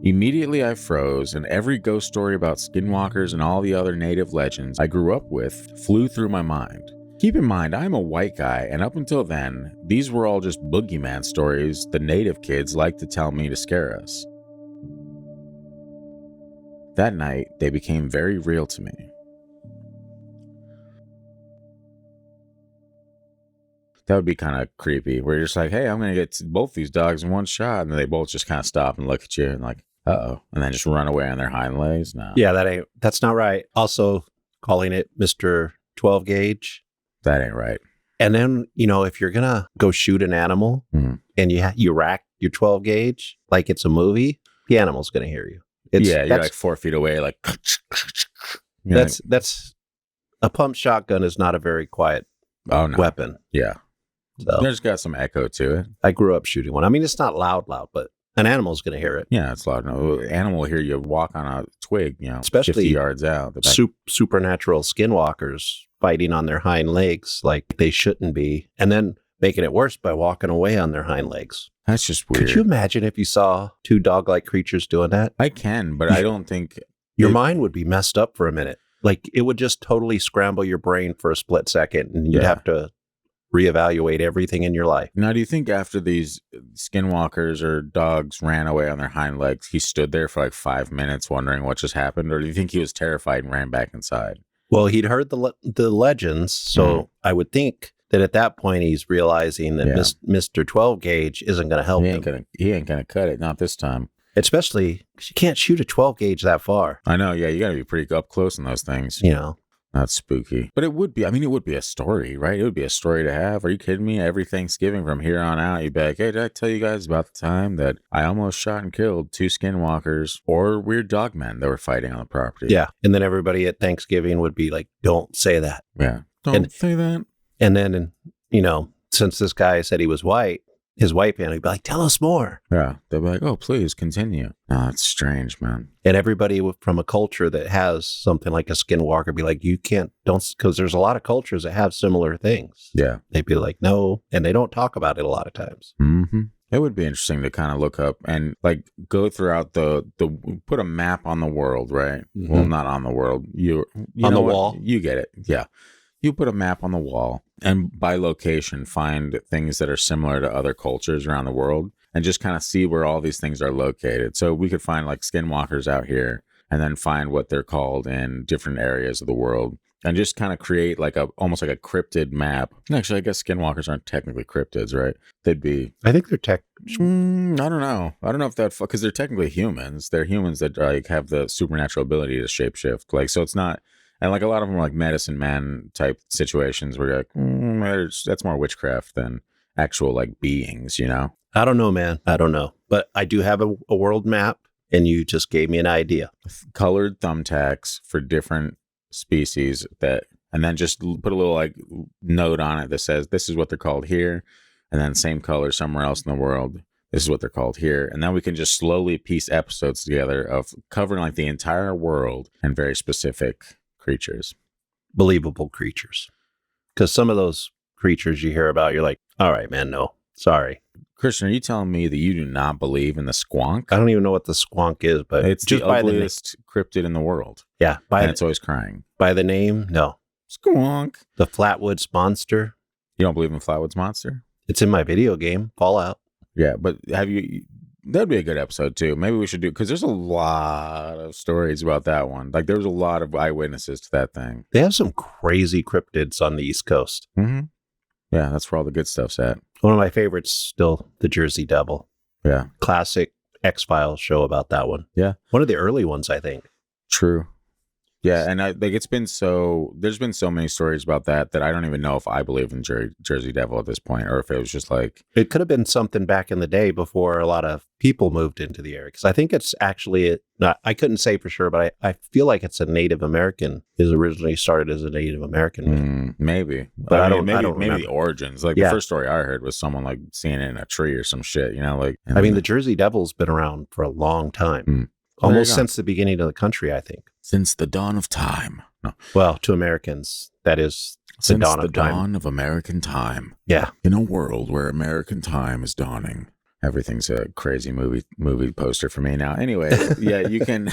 Immediately I froze, and every ghost story about skinwalkers and all the other native legends I grew up with flew through my mind. Keep in mind, I'm a white guy, and up until then, these were all just boogeyman stories the native kids liked to tell me to scare us. That night, they became very real to me. That would be kind of creepy, where you're just like, hey, I'm going to get both these dogs in one shot, and then they both just kind of stop and look at you and like, uh-oh, and then just run away on their hind legs? No. Yeah, that's not right. Also, calling it Mr. 12 gauge. That ain't right. And then, if you're going to go shoot an animal and you rack your 12 gauge like it's a movie, the animal's going to hear you. You're like 4 feet away, like... That's a pump shotgun is not a very quiet weapon. Yeah. So There's got some echo to it. I grew up shooting one. I mean, it's not loud, but an animal's going to hear it. Yeah, it's loud. No, animal will hear you walk on a twig, especially 50 yards out. Supernatural skinwalkers fighting on their hind legs like they shouldn't be, and then making it worse by walking away on their hind legs. That's just weird. Could you imagine if you saw 2 dog-like creatures doing that? I can, but I don't think... Your mind would be messed up for a minute. Like, it would just totally scramble your brain for a split second, and you'd have to reevaluate everything in your life. Now, do you think after these skinwalkers or dogs ran away on their hind legs, he stood there for like 5 minutes wondering what just happened? Or do you think he was terrified and ran back inside? Well, he'd heard the legends, so I would think that at that point he's realizing that Mr. 12 gauge isn't going to help him. He ain't going to cut it, not this time. Especially because you can't shoot a 12 gauge that far. I know, yeah, you got to be pretty up close in those things. That's spooky. But it would be a story, right? It would be a story to have. Are you kidding me? Every Thanksgiving from here on out, you'd be like, hey, did I tell you guys about the time that I almost shot and killed 2 skinwalkers or weird dog men that were fighting on the property? Yeah. And then everybody at Thanksgiving would be like, don't say that. Yeah. Don't say that. And then, since this guy said he was white, his white family would be like, tell us more. Yeah. They'd be like, oh, please continue. No, it's strange, man. And everybody from a culture that has something like a skinwalker be like, because there's a lot of cultures that have similar things. Yeah. They'd be like, no. And they don't talk about it a lot of times. Mm-hmm. It would be interesting to kind of look up and like go throughout put a map on the world, right? Mm-hmm. Well, not on the world. You on the wall. You get it. Yeah. You put a map on the wall and by location find things that are similar to other cultures around the world and just kind of see where all these things are located. So we could find like skinwalkers out here and then find what they're called in different areas of the world and just kind of create like almost like a cryptid map. Actually, I guess skinwalkers aren't technically cryptids, right? They'd be... I think they're I don't know. I don't know if that... Because they're technically humans. They're humans that like have the supernatural ability to shapeshift. Like, so it's not... And like a lot of them are like medicine man type situations where you're like, that's more witchcraft than actual like beings, I don't know, man. I don't know. But I do have a world map and you just gave me an idea. Colored thumbtacks for different species and then just put a little like note on it that says this is what they're called here. And then same color somewhere else in the world. This is what they're called here. And then we can just slowly piece episodes together of covering like the entire world and very specific creatures. Believable creatures. Because some of those creatures you hear about, you're like, all right, man, no, sorry. Christian, are you telling me that you do not believe in the squonk? I don't even know what the squonk is, but it's just the ugliest cryptid in the world. Yeah. And it's always crying. By the name, no. Squonk. The Flatwoods Monster. You don't believe in Flatwoods Monster? It's in my video game, Fallout. Yeah, but have you... That'd be a good episode, too. Maybe we should do... Because there's a lot of stories about that one. Like, there was a lot of eyewitnesses to that thing. They have some crazy cryptids on the East Coast. Mm-hmm. Yeah, that's where all the good stuff's at. One of my favorites still, the Jersey Devil. Yeah. Classic X-Files show about that one. Yeah. One of the early ones, I think. True. Yeah, and there's been so many stories about that I don't even know if I believe in Jersey Devil at this point, or if it was just like... It could have been something back in the day before a lot of people moved into the area. Because I think it's actually, I couldn't say for sure, but I feel like it's a Native American. It originally started as a Native American. Maybe. But I don't maybe the origins. Like the first story I heard was someone like seeing it in a tree or some shit, like... I mean, the Jersey Devil's been around for a long time. Almost since the beginning of the country, I think. Since the dawn of time. No. Well, to Americans, that is the dawn of time. Dawn of American time. Yeah. In a world where American time is dawning. Everything's a crazy movie poster for me now. Anyway, yeah, you can,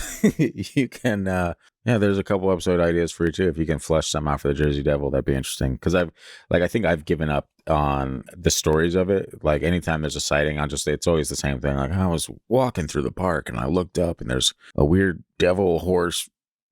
there's a couple episode ideas for you too. If you can flesh some out for the Jersey Devil, that'd be interesting. Because I think I've given up on the stories of it. Like anytime there's a sighting, it's always the same thing. Like I was walking through the park and I looked up and there's a weird devil horse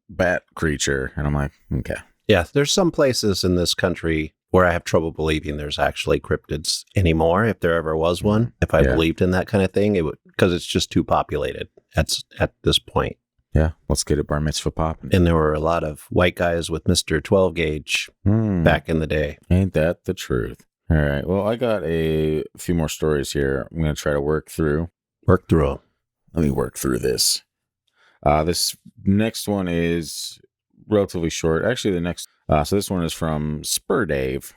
bat creature. And I'm like, okay. Yeah, there's some places in this country where I have trouble believing there's actually cryptids anymore, if there ever was one. If I believed in that kind of thing, it would, because it's just too populated at this point. Yeah, let's get it bar mitzvah popping. And there were a lot of white guys with Mr. 12 gauge back in the day. Ain't that the truth? All right, well, I got a few more stories here. I'm going to try to work through. Work through them. Let me work through this. This next one is relatively short. Actually, the next... so this one is from Spur Dave.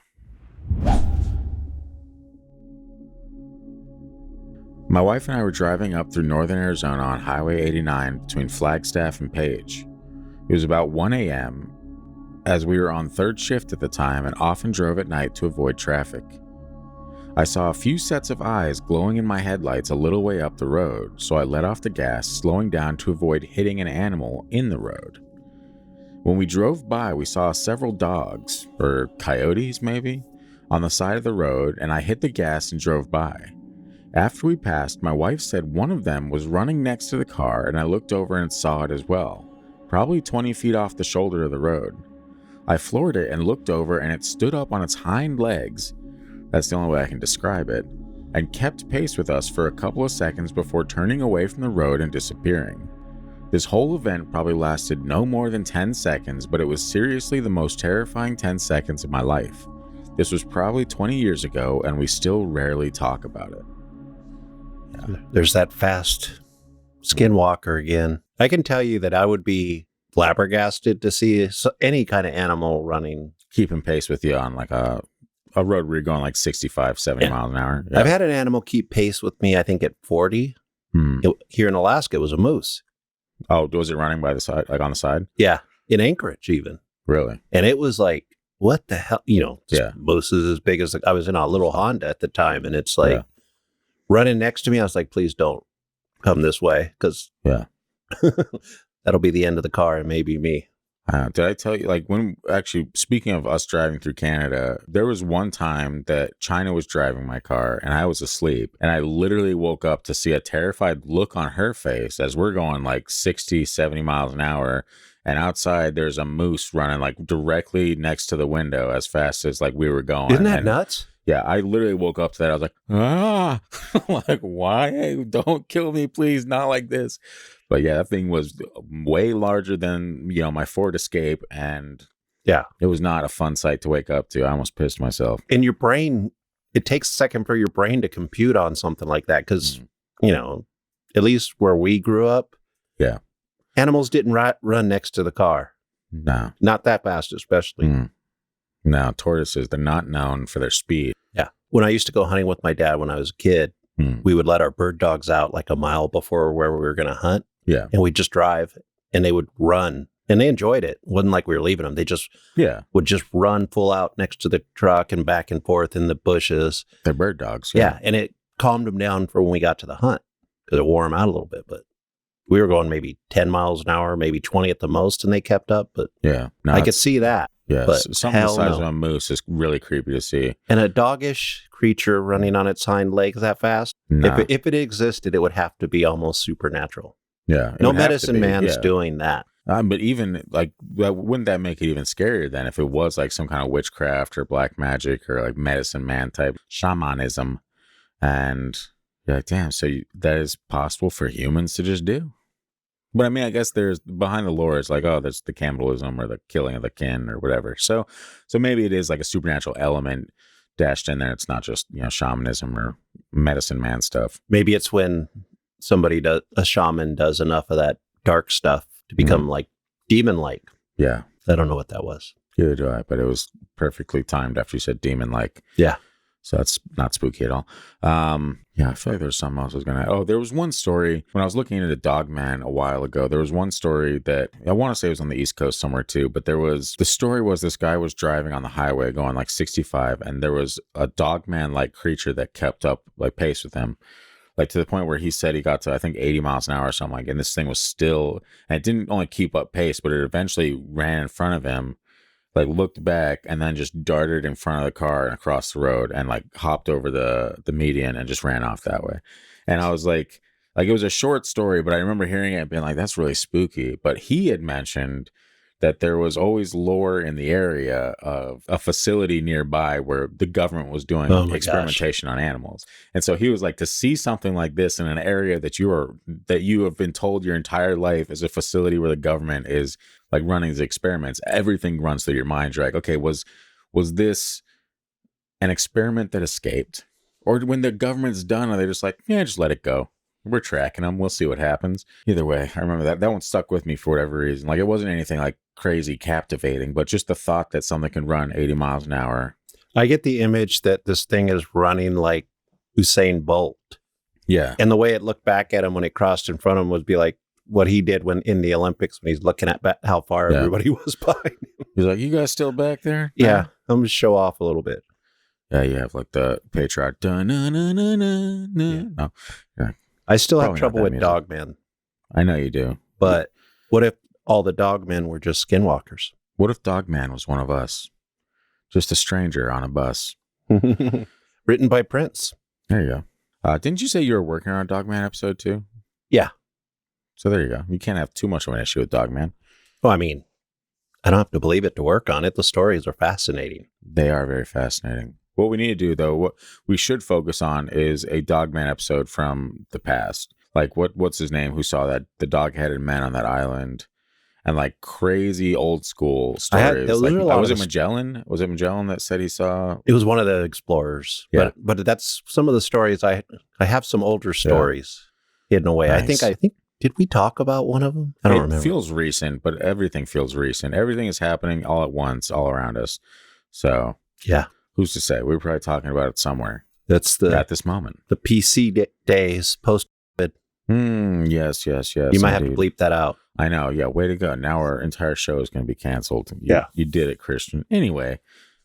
My wife and I were driving up through northern Arizona on Highway 89 between Flagstaff and Page. It was about 1 a.m. as we were on third shift at the time and often drove at night to avoid traffic. I saw a few sets of eyes glowing in my headlights a little way up the road, so I let off the gas, slowing down to avoid hitting an animal in the road. When we drove by, we saw several dogs, or coyotes maybe, on the side of the road, and I hit the gas and drove by. After we passed, my wife said one of them was running next to the car, and I looked over and saw it as well, probably 20 feet off the shoulder of the road. I floored it and looked over, and it stood up on its hind legs, that's the only way I can describe it, and kept pace with us for a couple of seconds before turning away from the road and disappearing. This whole event probably lasted no more than 10 seconds, but it was seriously the most terrifying 10 seconds of my life. This was probably 20 years ago, and we still rarely talk about it. Yeah. There's that fast Skinwalker again. I can tell you that I would be flabbergasted to see any kind of animal running. Keeping pace with you on like a road where you're going like 65, 70 miles an hour. Yeah. I've had an animal keep pace with me, I think at 40. Here in Alaska, it was a moose. Oh, was it running by the side, like on the side? Yeah, in Anchorage even. Really? And it was like, what the hell? Moose is as big as, I was in a little Honda at the time, and it's like running next to me. I was like, please don't come this way, because that'll be the end of the car and maybe me. Did I tell you, like, when actually, speaking of us driving through Canada, there was one time that China was driving my car and I was asleep, and I literally woke up to see a terrified look on her face as we're going like 60, 70 miles an hour. And outside there's a moose running like directly next to the window as fast as like we were going. Isn't that nuts? Yeah, I literally woke up to that. I was like, like, why? Don't kill me, please. Not like this. But yeah, that thing was way larger than, my Ford Escape. And it was not a fun sight to wake up to. I almost pissed myself. And your brain, it takes a second for your brain to compute on something like that. Because, at least where we grew up, animals didn't run next to the car. No. Not that fast, especially. No, tortoises, they're not known for their speed. Yeah. When I used to go hunting with my dad when I was a kid, we would let our bird dogs out like a mile before where we were going to hunt. Yeah. And we'd just drive and they would run, and they enjoyed it. It wasn't like we were leaving them. They just would just run full out next to the truck and back and forth in the bushes. They're bird dogs. Yeah. And it calmed them down for when we got to the hunt, because it wore them out a little bit. But we were going maybe 10 miles an hour, maybe 20 at the most, and they kept up. But I could see that. Yeah, But something the hell size no. of a moose is really creepy to see. And a doggish creature running on its hind legs that fast, No. if it existed, it would have to be almost supernatural. Yeah. it No would have to medicine be, man is yeah. doing that. But even like, wouldn't that make it even scarier then if it was like some kind of witchcraft or black magic or like medicine man type shamanism? And you're like, damn, so that is possible for humans to just do? But I mean, I guess there's behind the lore is like, oh, there's the cannibalism or the killing of the kin or whatever. So maybe it is like a supernatural element dashed in there. It's not just, shamanism or medicine man stuff. Maybe it's when a shaman does enough of that dark stuff to become like demon-like. Yeah. I don't know what that was. Neither do I, but it was perfectly timed after you said demon-like. Yeah. So that's not spooky at all. I feel like there's something else I was going to... Oh, there was one story. When I was looking into Dogman a while ago, there was one story that... I want to say it was on the East Coast somewhere too, but the story was this guy was driving on the highway going like 65, and there was a Dogman-like creature that kept up like pace with him. Like to the point where he said he got to, I think, 80 miles an hour or something like, and this thing was still... And it didn't only keep up pace, but it eventually ran in front of him, like looked back and then just darted in front of the car and across the road and like hopped over the median and just ran off that way. And I was like it was a short story, but I remember hearing it and being like, that's really spooky. But he had mentioned that there was always lore in the area of a facility nearby where the government was doing experimentation on animals. And so he was like, to see something like this in an area that you have been told your entire life is a facility where the government is like running these experiments, everything runs through your mind. You're like, okay, was this an experiment that escaped? Or when the government's done, are they just like, yeah, just let it go? We're tracking them. We'll see what happens. Either way, I remember that one stuck with me for whatever reason. Like it wasn't anything like crazy captivating, but just the thought that something can run 80 miles an hour. I get the image that this thing is running like Usain Bolt. Yeah. And the way it looked back at him when it crossed in front of him would be like what he did when in the Olympics when he's looking at how far everybody was behind him. He's like, you guys still back there? Yeah. I'm going to show off a little bit. Yeah, you have like the patriarch. No. Yeah. I still have Probably trouble not with that Dogman. I know you do. But what if all the Dogmen were just Skinwalkers? What if Dogman was one of us? Just a stranger on a bus. Written by Prince. There you go. Didn't you say you were working on a Dogman episode too? Yeah. So there you go. You can't have too much of an issue with Dogman. Well, I mean, I don't have to believe it to work on it. The stories are fascinating. They are very fascinating. What we need to do, though, what we should focus on is a Dogman episode from the past. Like, what's his name? Who saw the dog-headed man on that island? And like crazy old school stories. Was it Magellan? Was it Magellan that said he saw? It was one of the explorers. Yeah. But that's some of the stories. I have some older stories hidden away. Nice. I think did we talk about one of them? I don't remember. It feels recent, but everything feels recent. Everything is happening all at once, all around us. So yeah. Who's to say? We're probably talking about it somewhere. That's at this moment. The PC days post-COVID. Yes. You might have to bleep that out. I know. Yeah. Way to go. Now our entire show is going to be canceled. You did it, Christian. Anyway,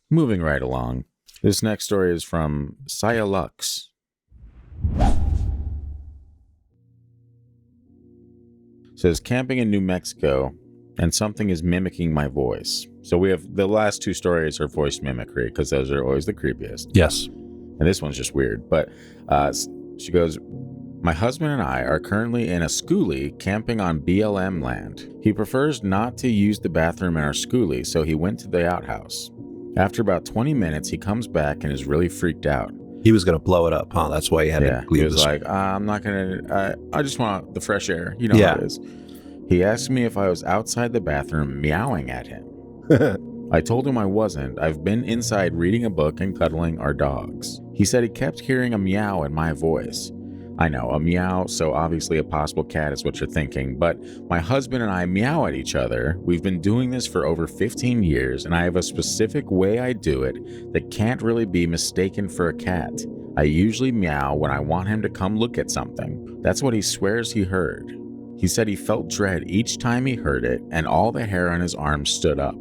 moving right along. This next story is from Saya Lux. It says, camping in New Mexico and something is mimicking my voice. So we have the last two stories are voice mimicry because those are always the creepiest. Yes. And this one's just weird. But she goes, my husband and I are currently in a skoolie camping on BLM land. He prefers not to use the bathroom in our skoolie, so he went to the outhouse. After about 20 minutes, he comes back and is really freaked out. He was going to blow it up, huh? That's why he had to leave. He was like, I'm not going to, I just want the fresh air. You know how it is. He asked me if I was outside the bathroom meowing at him. I told him I wasn't. I've been inside reading a book and cuddling our dogs. He said he kept hearing a meow in my voice. I know, a meow, so obviously a possible cat is what you're thinking, but my husband and I meow at each other. We've been doing this for over 15 years, and I have a specific way I do it that can't really be mistaken for a cat. I usually meow when I want him to come look at something. That's what he swears he heard. He said he felt dread each time he heard it, and all the hair on his arms stood up.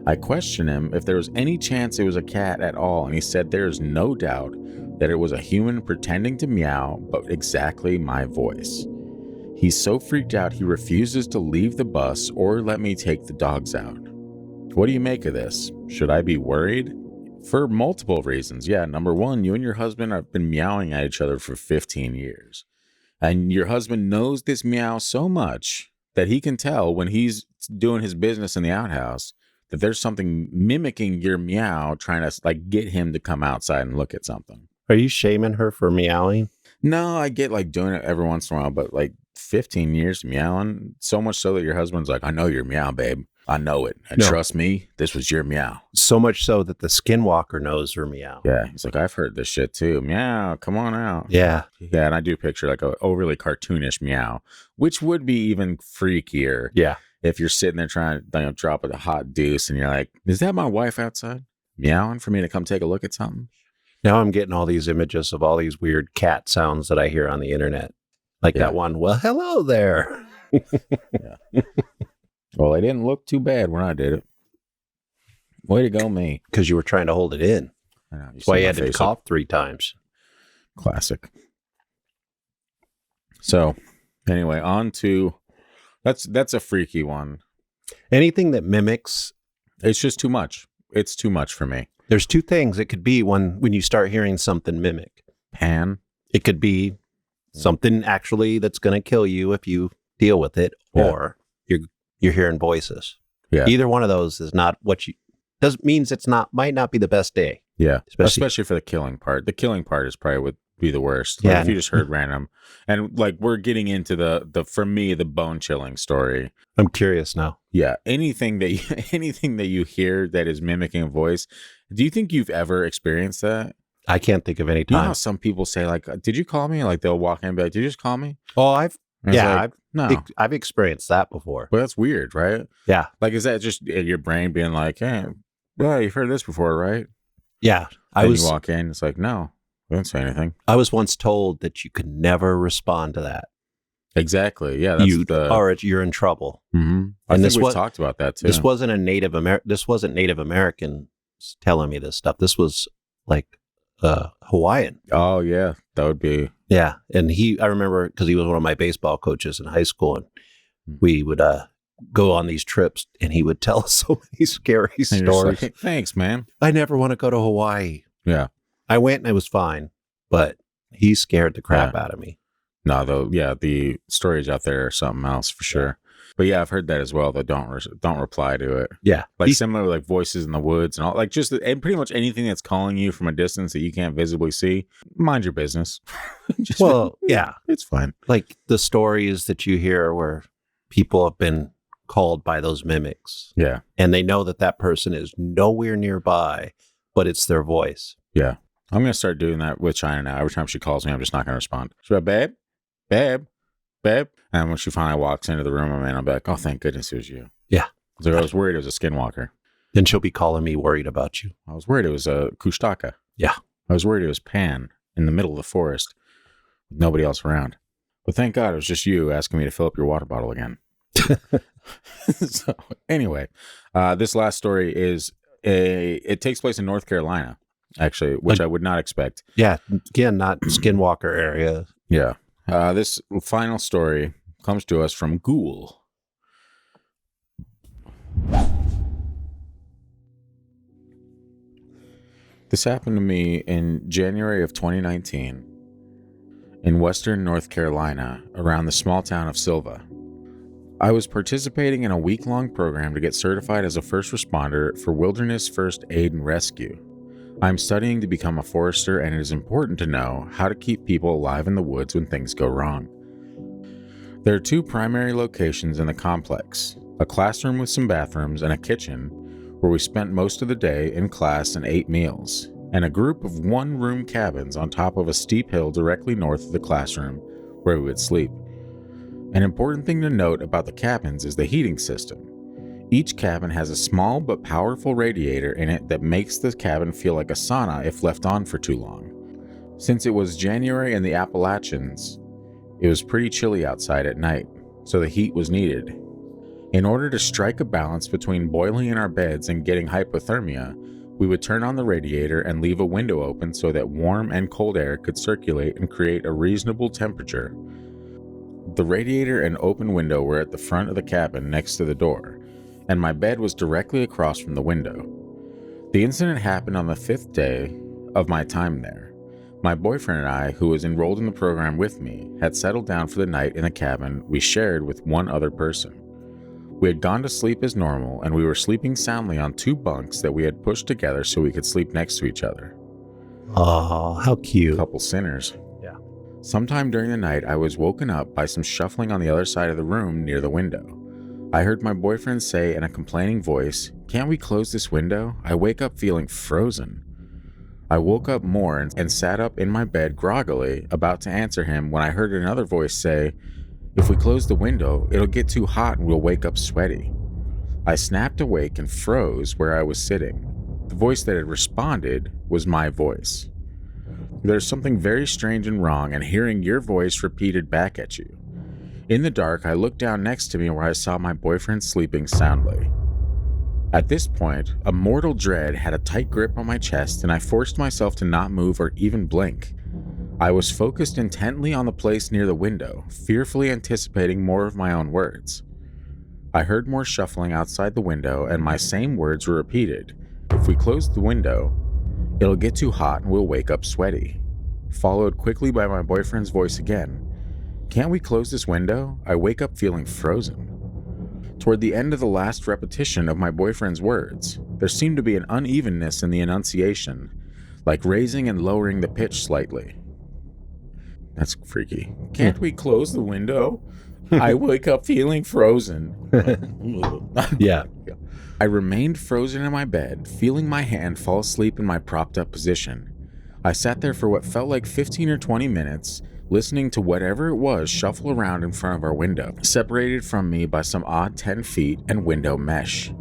I questioned him if there was any chance it was a cat at all, and he said there is no doubt that it was a human pretending to meow, but exactly my voice. He's so freaked out he refuses to leave the bus or let me take the dogs out. What do you make of this? Should I be worried? For multiple reasons. Yeah, number one, you and your husband have been meowing at each other for 15 years. And your husband knows this meow so much that he can tell when he's doing his business in the outhouse that there's something mimicking your meow trying to like get him to come outside and look at something. Are you shaming her for meowing? No, I get like doing it every once in a while, but like 15 years meowing, so much so that your husband's like, I know your meow, babe. I know it. And trust me, this was your meow. So much so that the Skinwalker knows her meow. Yeah. He's like, I've heard this shit too. Meow, come on out. Yeah. Yeah. And I do picture like a overly cartoonish meow, which would be even freakier. Yeah. If you're sitting there trying to drop a hot deuce and you're like, is that my wife outside meowing for me to come take a look at something? Now I'm getting all these images of all these weird cat sounds that I hear on the internet. Like that one, well, hello there. Yeah. Well, I didn't look too bad when I did it. Way to go, me. Because you were trying to hold it in. I know, That's why you had to cough 3 times. Classic. So, anyway, on to... That's a freaky one. Anything that mimics... It's just too much. It's too much for me. There's 2 things it could be when you start hearing something mimic. Pan. It could be something actually that's going to kill you if you deal with it, or you're hearing voices. Yeah. Either one of those is not what you means it's not might not be the best day. Yeah. Especially for the killing part. The killing part is probably would be the worst. Like if you just heard random. And like we're getting into the for me, the bone chilling story. I'm curious now. Yeah. Anything that you hear that is mimicking a voice. Do you think you've ever experienced that? I can't think of any time. You know how some people say like, did you call me? Like they'll walk in and be like, did you just call me? Oh, I've experienced that before. Well, that's weird, right? Yeah. Like, is that just your brain being like, hey, well, you've heard this before, right? Yeah. You walk in, it's like, no, I didn't say anything. I was once told that you could never respond to that. Exactly. Yeah. That's you're in trouble. Mm-hmm. I think we talked about that too. This wasn't Native Americans telling me this stuff. This was like Hawaiian. Oh yeah, that would be. Yeah, and I remember because he was one of my baseball coaches in high school, and we would go on these trips, and he would tell us so many scary stories. Like, thanks, man. I never want to go to Hawaii. Yeah, I went and it was fine, but he scared the crap out of me. No, though, yeah, the stories out there are something else for sure. But yeah, I've heard that as well. That don't reply to it. Yeah, like similar like voices in the woods and all, like just and pretty much anything that's calling you from a distance that you can't visibly see. Mind your business. Yeah, it's fine. Like the stories that you hear where people have been called by those mimics. Yeah, and they know that person is nowhere nearby, but it's their voice. Yeah, I'm gonna start doing that with China now. Every time she calls me, I'm just not gonna respond. She's like, babe. And when she finally walks into the room, I'm like, oh, thank goodness it was you. Yeah. So I was worried it was a Skinwalker. Then she'll be calling me worried about you. I was worried it was a Kushtaka. Yeah. I was worried it was Pan in the middle of the forest with nobody else around. But thank God it was just you asking me to fill up your water bottle again. So anyway, this last story it takes place in North Carolina, actually, which I would not expect. Yeah. Again, not Skinwalker area. Yeah. This final story comes to us from Ghoul. This happened to me in January of 2019 in western North Carolina around the small town of Silva. I was participating in a week-long program to get certified as a first responder for wilderness first aid and rescue. I'm studying to become a forester, and it is important to know how to keep people alive in the woods when things go wrong. There are 2 primary locations in the complex, a classroom with some bathrooms and a kitchen where we spent most of the day in class and ate meals, and a group of 1-room cabins on top of a steep hill directly north of the classroom where we would sleep. An important thing to note about the cabins is the heating system. Each cabin has a small but powerful radiator in it that makes the cabin feel like a sauna if left on for too long. Since it was January in the Appalachians, it was pretty chilly outside at night, so the heat was needed. In order to strike a balance between boiling in our beds and getting hypothermia, we would turn on the radiator and leave a window open so that warm and cold air could circulate and create a reasonable temperature. The radiator and open window were at the front of the cabin next to the door, and my bed was directly across from the window. The incident happened on the 5th day of my time there. My boyfriend and I, who was enrolled in the program with me, had settled down for the night in the cabin we shared with one other person. We had gone to sleep as normal, and we were sleeping soundly on 2 bunks that we had pushed together so we could sleep next to each other. Oh, how cute. Couple sinners. Yeah. Sometime during the night, I was woken up by some shuffling on the other side of the room near the window. I heard my boyfriend say in a complaining voice, "Can't we close this window? I wake up feeling frozen." I woke up more and sat up in my bed groggily, about to answer him, when I heard another voice say, "If we close the window, it'll get too hot and we'll wake up sweaty." I snapped awake and froze where I was sitting. The voice that had responded was my voice. There's something very strange and wrong in hearing your voice repeated back at you. In the dark, I looked down next to me where I saw my boyfriend sleeping soundly. At this point, a mortal dread had a tight grip on my chest, and I forced myself to not move or even blink. I was focused intently on the place near the window, fearfully anticipating more of my own words. I heard more shuffling outside the window, and my same words were repeated. "If we close the window, it'll get too hot and we'll wake up sweaty," followed quickly by my boyfriend's voice again. "Can't we close this window? I wake up feeling frozen." Toward the end of the last repetition of my boyfriend's words, there seemed to be an unevenness in the enunciation, like raising and lowering the pitch slightly. That's freaky. "Can't we close the window? I wake up feeling frozen." Yeah. I remained frozen in my bed, feeling my hand fall asleep in my propped up position. I sat there for what felt like 15 or 20 minutes, listening to whatever it was shuffle around in front of our window, separated from me by some odd 10 feet and window mesh.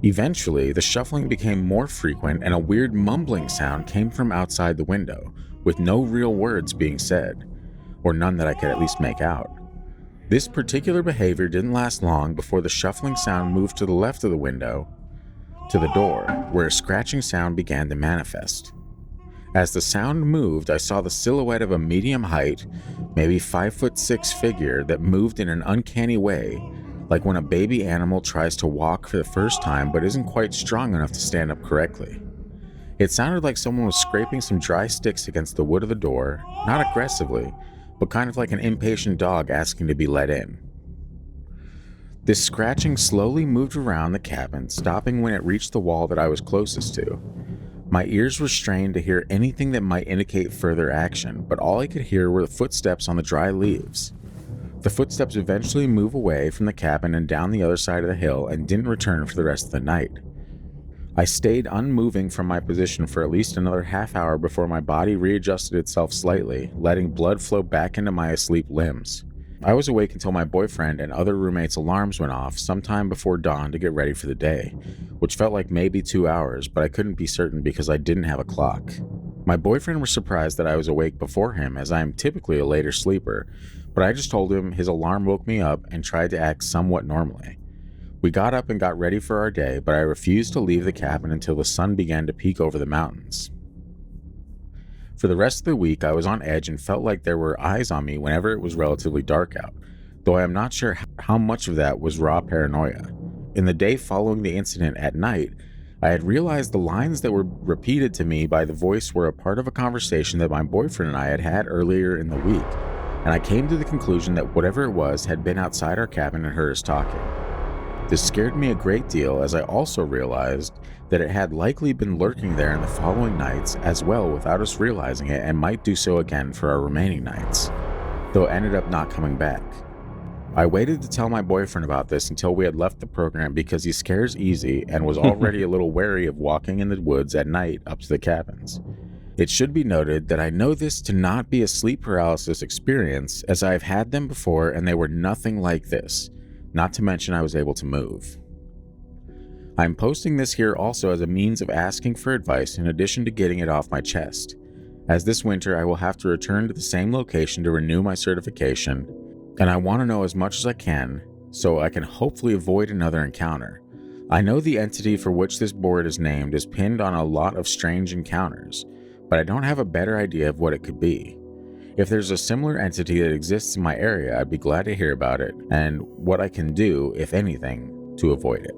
Eventually, the shuffling became more frequent and a weird mumbling sound came from outside the window, with no real words being said, or none that I could at least make out. This particular behavior didn't last long before the shuffling sound moved to the left of the window, to the door, where a scratching sound began to manifest. As the sound moved, I saw the silhouette of a medium height, maybe 5'6" figure that moved in an uncanny way, like when a baby animal tries to walk for the first time but isn't quite strong enough to stand up correctly. It sounded like someone was scraping some dry sticks against the wood of the door, not aggressively, but kind of like an impatient dog asking to be let in. This scratching slowly moved around the cabin, stopping when it reached the wall that I was closest to. My ears were strained to hear anything that might indicate further action, but all I could hear were the footsteps on the dry leaves. The footsteps eventually moved away from the cabin and down the other side of the hill and didn't return for the rest of the night. I stayed unmoving from my position for at least another half hour before my body readjusted itself slightly, letting blood flow back into my asleep limbs. I was awake until my boyfriend and other roommates' alarms went off sometime before dawn to get ready for the day, which felt like maybe 2 hours, but I couldn't be certain because I didn't have a clock. My boyfriend was surprised that I was awake before him, as I am typically a later sleeper, but I just told him his alarm woke me up and tried to act somewhat normally. We got up and got ready for our day, but I refused to leave the cabin until the sun began to peek over the mountains. For the rest of the week, I was on edge and felt like there were eyes on me whenever it was relatively dark out, though I am not sure how much of that was raw paranoia. In the day following the incident at night, I had realized the lines that were repeated to me by the voice were a part of a conversation that my boyfriend and I had had earlier in the week, and I came to the conclusion that whatever it was had been outside our cabin and heard us talking. This scared me a great deal, as I also realized that it had likely been lurking there in the following nights as well without us realizing it, and might do so again for our remaining nights, though it ended up not coming back. I waited to tell my boyfriend about this until we had left the program because he scares easy and was already a little wary of walking in the woods at night up to the cabins. It should be noted that I know this to not be a sleep paralysis experience, as I have had them before and they were nothing like this, not to mention I was able to move. I'm posting this here also as a means of asking for advice in addition to getting it off my chest, as this winter I will have to return to the same location to renew my certification, and I want to know as much as I can so I can hopefully avoid another encounter. I know the entity for which this board is named is pinned on a lot of strange encounters, but I don't have a better idea of what it could be. If there's a similar entity that exists in my area, I'd be glad to hear about it and what I can do, if anything, to avoid it.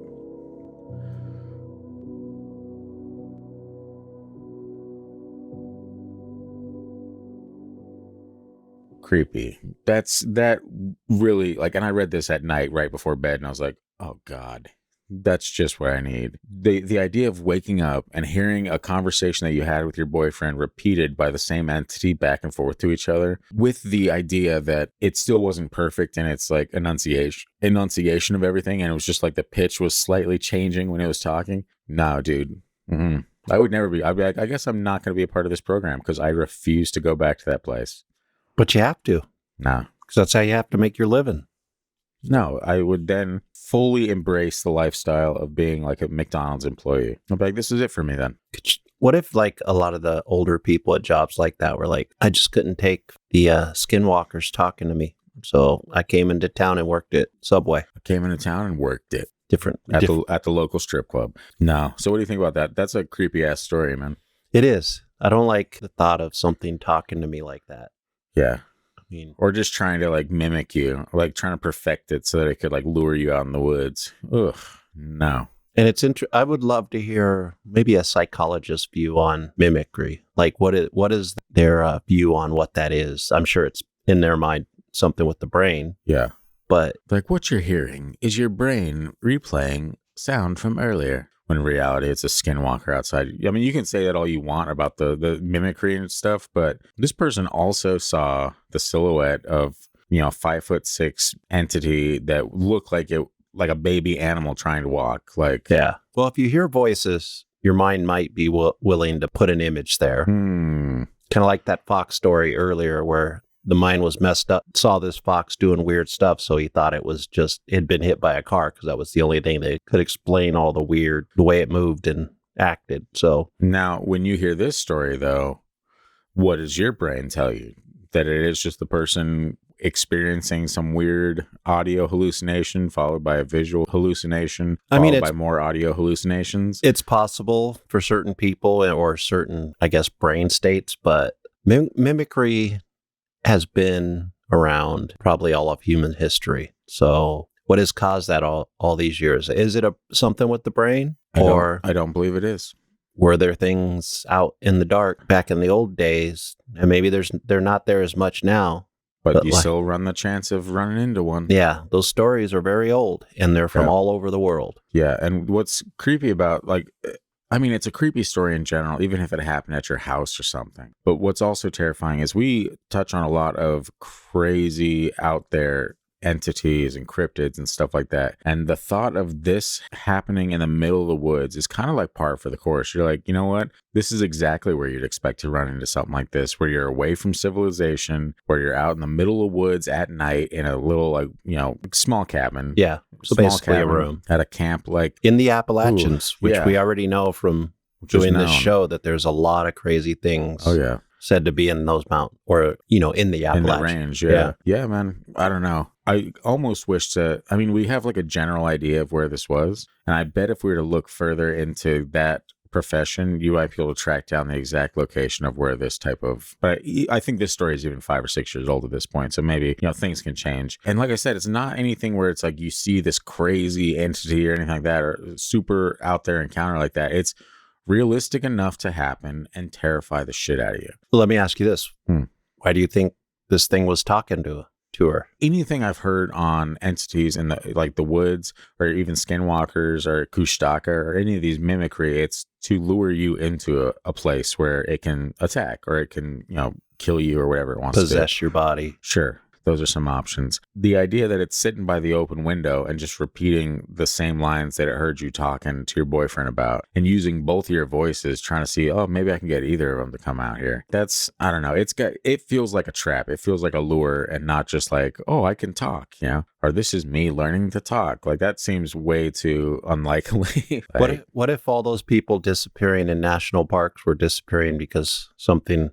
creepy. That really, like, and I read this at night right before bed, and I was like, oh God, that's just what I need. The idea of waking up and hearing a conversation that you had with your boyfriend repeated by the same entity back and forth to each other, with the idea that it still wasn't perfect and it's like enunciation of everything, and it was just like the pitch was slightly changing when it was talking. No, dude. Mm-hmm. I would never be. I'd be like, I guess I'm not going to be a part of this program because I refuse to go back to that place. But you have to. No. Because that's how you have to make your living. No, I would then fully embrace the lifestyle of being like a McDonald's employee. I'd be like, this is it for me then. What if like a lot of the older people at jobs like that were like, I just couldn't take the Skinwalkers talking to me. So I came into town and worked at Subway. I came into town and worked it. At the local strip club. No. So what do you think about that? That's a creepy ass story, man. It is. I don't like the thought of something talking to me like that. Yeah. I mean, or just trying to like mimic you, like trying to perfect it so that it could like lure you out in the woods. Ugh. No. And it's I would love to hear maybe a psychologist's view on mimicry. Like what is their view on what that is? I'm sure it's in their mind something with the brain. Yeah. But like what you're hearing is your brain replaying sound from earlier. When in reality, it's a skinwalker outside. I mean, you can say that all you want about the mimicry and stuff, but this person also saw the silhouette of, 5'6" entity that looked like a baby animal trying to walk. Like, yeah. Well, if you hear voices, your mind might be willing to put an image there. Kind of like that fox story earlier where the mind was messed up, saw this fox doing weird stuff, so he thought it had been hit by a car because that was the only thing that could explain all the way it moved and acted. So now, when you hear this story, though, what does your brain tell you? That it is just the person experiencing some weird audio hallucination followed by a visual hallucination, followed by more audio hallucinations? It's possible for certain people or certain, I guess, brain states, but mimicry has been around probably all of human history. So what has caused that all these years? Is it something with the brain? I don't believe it is. Were there things out in the dark back in the old days? And maybe they're not there as much now. But you still run the chance of running into one. Yeah, those stories are very old, and they're from all over the world. Yeah, and what's creepy about, it's a creepy story in general, even if it happened at your house or something. But what's also terrifying is we touch on a lot of crazy out there entities and cryptids and stuff like that. And the thought of this happening in the middle of the woods is kind of like par for the course. You're like, you know what? This is exactly where you'd expect to run into something like this, where you're away from civilization, where you're out in the middle of the woods at night in a little, small cabin. Yeah. So basically a room. At a camp, like in the Appalachians, which we already know from doing this show that there's a lot of crazy things. Oh, yeah. Said to be in those mountains or, in the Appalachians. In the range, yeah. Yeah, man. I don't know. I almost wish we have like a general idea of where this was. And I bet if we were to look further into that profession, you might be able to track down the exact location of where this type of, but I think this story is even 5 or 6 years old at this point. So maybe, things can change. And like I said, it's not anything where it's like you see this crazy entity or anything like that, or super out there encounter like that. It's realistic enough to happen and terrify the shit out of you. Let me ask you this. Why do you think this thing was talking to her? Anything I've heard on entities in the woods, or even skinwalkers or kushtaka or any of these mimicry, it's to lure you into a place where it can attack or it can, kill you or whatever it wants to do. Possess your body. Sure. Those are some options. The idea that it's sitting by the open window and just repeating the same lines that it heard you talking to your boyfriend about, and using both of your voices, trying to see, oh, maybe I can get either of them to come out here. That's, I don't know. It feels like a trap. It feels like a lure, and not just like, oh, I can talk, or this is me learning to talk. Like, that seems way too unlikely. What if all those people disappearing in national parks were disappearing because something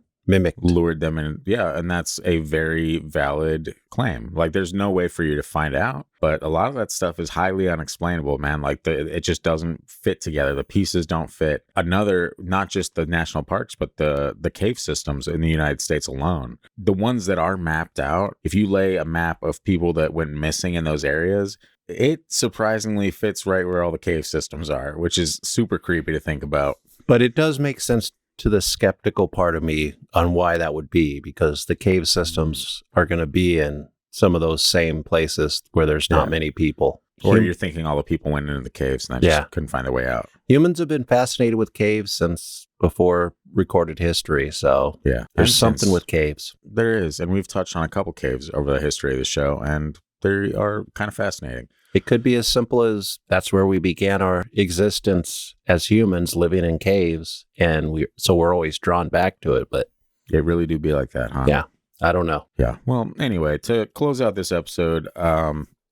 lured them in? Yeah, and that's a very valid claim. Like, there's no way for you to find out, but a lot of that stuff is highly unexplainable, man. Like, it just doesn't fit together. The pieces don't fit. Not just the national parks, but the cave systems in the United States alone, the ones that are mapped out, if you lay a map of people that went missing in those areas, it surprisingly fits right where all the cave systems are, which is super creepy to think about. But it does make sense to the skeptical part of me on why that would be, because the cave systems are going to be in some of those same places where there's not many people. Or you're thinking all the people went into the caves and they just couldn't find their way out. Humans have been fascinated with caves since before recorded history. So there's something with caves. There is. And we've touched on a couple caves over the history of the show, and they are kind of fascinating. It could be as simple as that's where we began our existence as humans, living in caves. And we're always drawn back to it. But it really do be like that, huh? Yeah. I don't know. Yeah. Well, anyway, to close out this episode,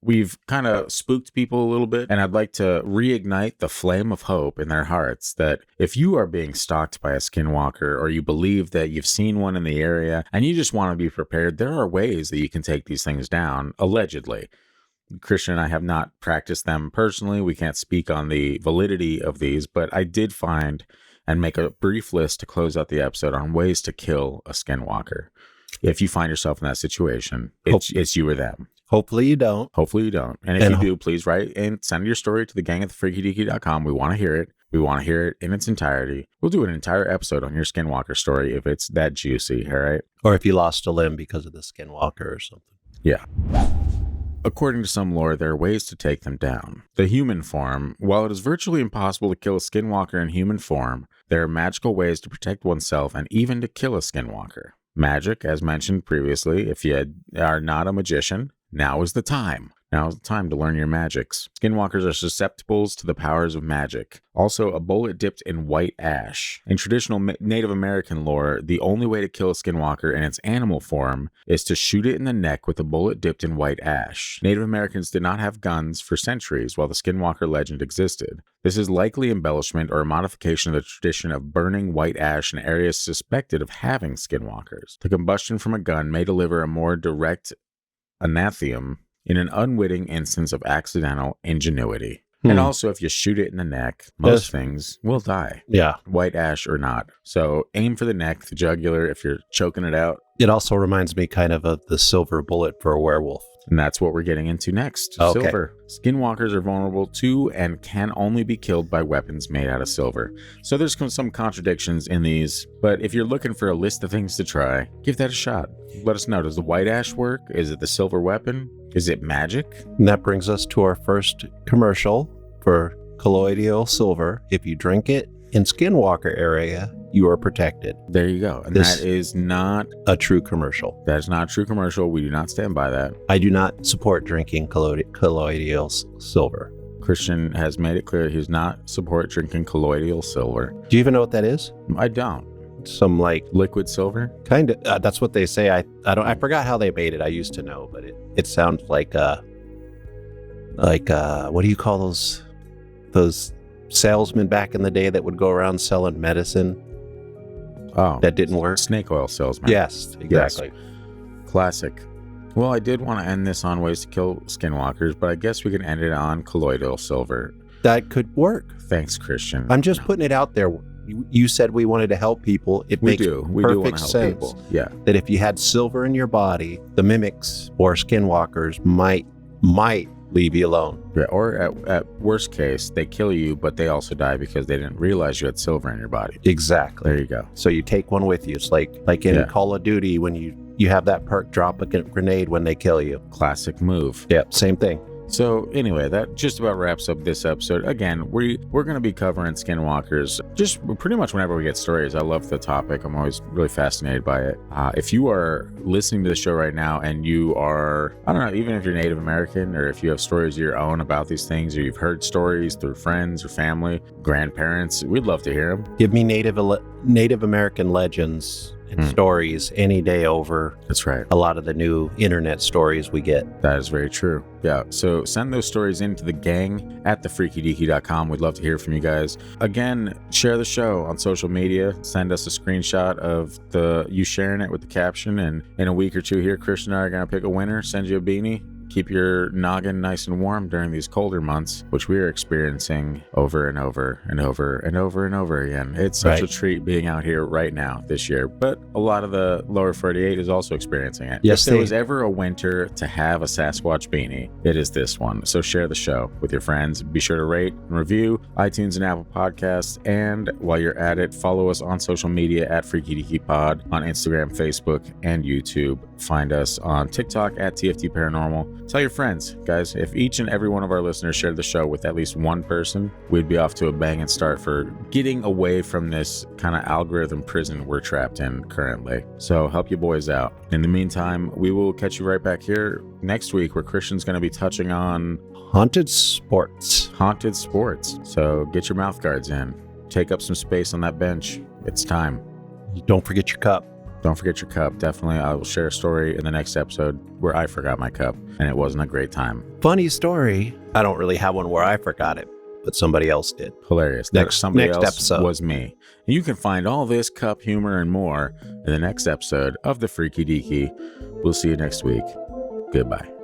we've kind of spooked people a little bit, and I'd like to reignite the flame of hope in their hearts that if you are being stalked by a skinwalker, or you believe that you've seen one in the area and you just want to be prepared, there are ways that you can take these things down, allegedly. Christian and I have not practiced them personally. We can't speak on the validity of these, but I did find and make a brief list to close out the episode on ways to kill a skinwalker. If you find yourself in that situation, it's you or them. Hopefully you don't. Hopefully you don't. And if you do, please write and send your story to the gang at thefreakydeaky.com. We want to hear it. We want to hear it in its entirety. We'll do an entire episode on your skinwalker story if it's that juicy, all right? Or if you lost a limb because of the skinwalker or something. Yeah. According to some lore, there are ways to take them down. The human form, while it is virtually impossible to kill a skinwalker in human form, there are magical ways to protect oneself and even to kill a skinwalker. Magic, as mentioned previously, if you are not a magician, now is the time. Now is the time to learn your magics. Skinwalkers are susceptibles to the powers of magic. Also, a bullet dipped in white ash. In traditional Native American lore, the only way to kill a skinwalker in its animal form is to shoot it in the neck with a bullet dipped in white ash. Native Americans did not have guns for centuries while the skinwalker legend existed. This is likely embellishment or a modification of the tradition of burning white ash in areas suspected of having skinwalkers. The combustion from a gun may deliver a more direct anathema in an unwitting instance of accidental ingenuity. And also, if you shoot it in the neck, most things will die. Yeah. White ash or not. So aim for the neck, the jugular, if you're choking it out. It also reminds me kind of the silver bullet for a werewolf. And that's what we're getting into next. Okay. Silver. Skinwalkers are vulnerable to and can only be killed by weapons made out of silver. So there's some contradictions in these, but if you're looking for a list of things to try, give that a shot. Let us know. Does the white ash work? Is it the silver weapon? Is it magic? And that brings us to our first commercial for colloidal silver. If you drink it in Skinwalker area, you are protected. There you go. And that is not a true commercial. That is not a true commercial. We do not stand by that. I do not support drinking colloidal silver. Christian has made it clear he does not support drinking colloidal silver. Do you even know what that is? I don't. Some like liquid silver? Kind of. That's what they say. I forgot how they made it. I used to know, but it sounds like what do you call those salesmen back in the day that would go around selling medicine? Oh, that didn't work. Snake oil salesman. Yes, exactly. Yes. Classic. Well, I did want to end this on ways to kill skinwalkers, but I guess we can end it on colloidal silver. That could work. Thanks, Christian. I'm just putting it out there. You said we wanted to help people. It makes perfect sense. People. Yeah. That if you had silver in your body, the mimics or skinwalkers might leave you alone. Yeah, or at worst case, they kill you, but they also die because they didn't realize you had silver in your body. Exactly. There you go. So you take one with you. It's like in Call of Duty when you have that perk, drop a grenade when they kill you. Classic move. Yep, same thing. So anyway, that just about wraps up this episode. Again, we're going to be covering skinwalkers just pretty much whenever we get stories. I love the topic. I'm always really fascinated by it. If you are listening to the show right now and you are, I don't know, even if you're Native American or if you have stories of your own about these things, or you've heard stories through friends or family, grandparents, we'd love to hear them. Give me Native American legends and stories any day over. That's right. A lot of the new internet stories we get. That is very true. Yeah. So send those stories in to the gang at thefreakydeaky.com. We'd love to hear from you guys. Again, share the show on social media. Send us a screenshot of you sharing it with the caption. And in a week or two here, Christian and I are going to pick a winner, send you a beanie. keep your noggin nice and warm during these colder months, which we are experiencing over and over and over and over and over again. It's such a treat being out here right now this year, but a lot of the lower 48 is also experiencing it. Yes, if there was ever a winter to have a Sasquatch beanie, it is this one. So share the show with your friends. Be sure to rate and review iTunes and Apple Podcasts. And while you're at it, follow us on social media at Freaky Deaky Pod on Instagram, Facebook, and YouTube. Find us on TikTok at TFT Paranormal. Tell your friends, guys. If each and every one of our listeners shared the show with at least one person, we'd be off to a banging start for getting away from this kind of algorithm prison we're trapped in currently. So help you boys out. In the meantime, we will catch you right back here next week, where Christian's going to be touching on haunted sports. Haunted sports. So get your mouth guards in. Take up some space on that bench. It's time. Don't forget your cup. Don't forget your cup. Definitely, I will share a story in the next episode where I forgot my cup, and it wasn't a great time. Funny story. I don't really have one where I forgot it, but somebody else did. Hilarious. Next episode was me. And you can find all this cup humor and more in the next episode of the Freaky Deaky. We'll see you next week. Goodbye.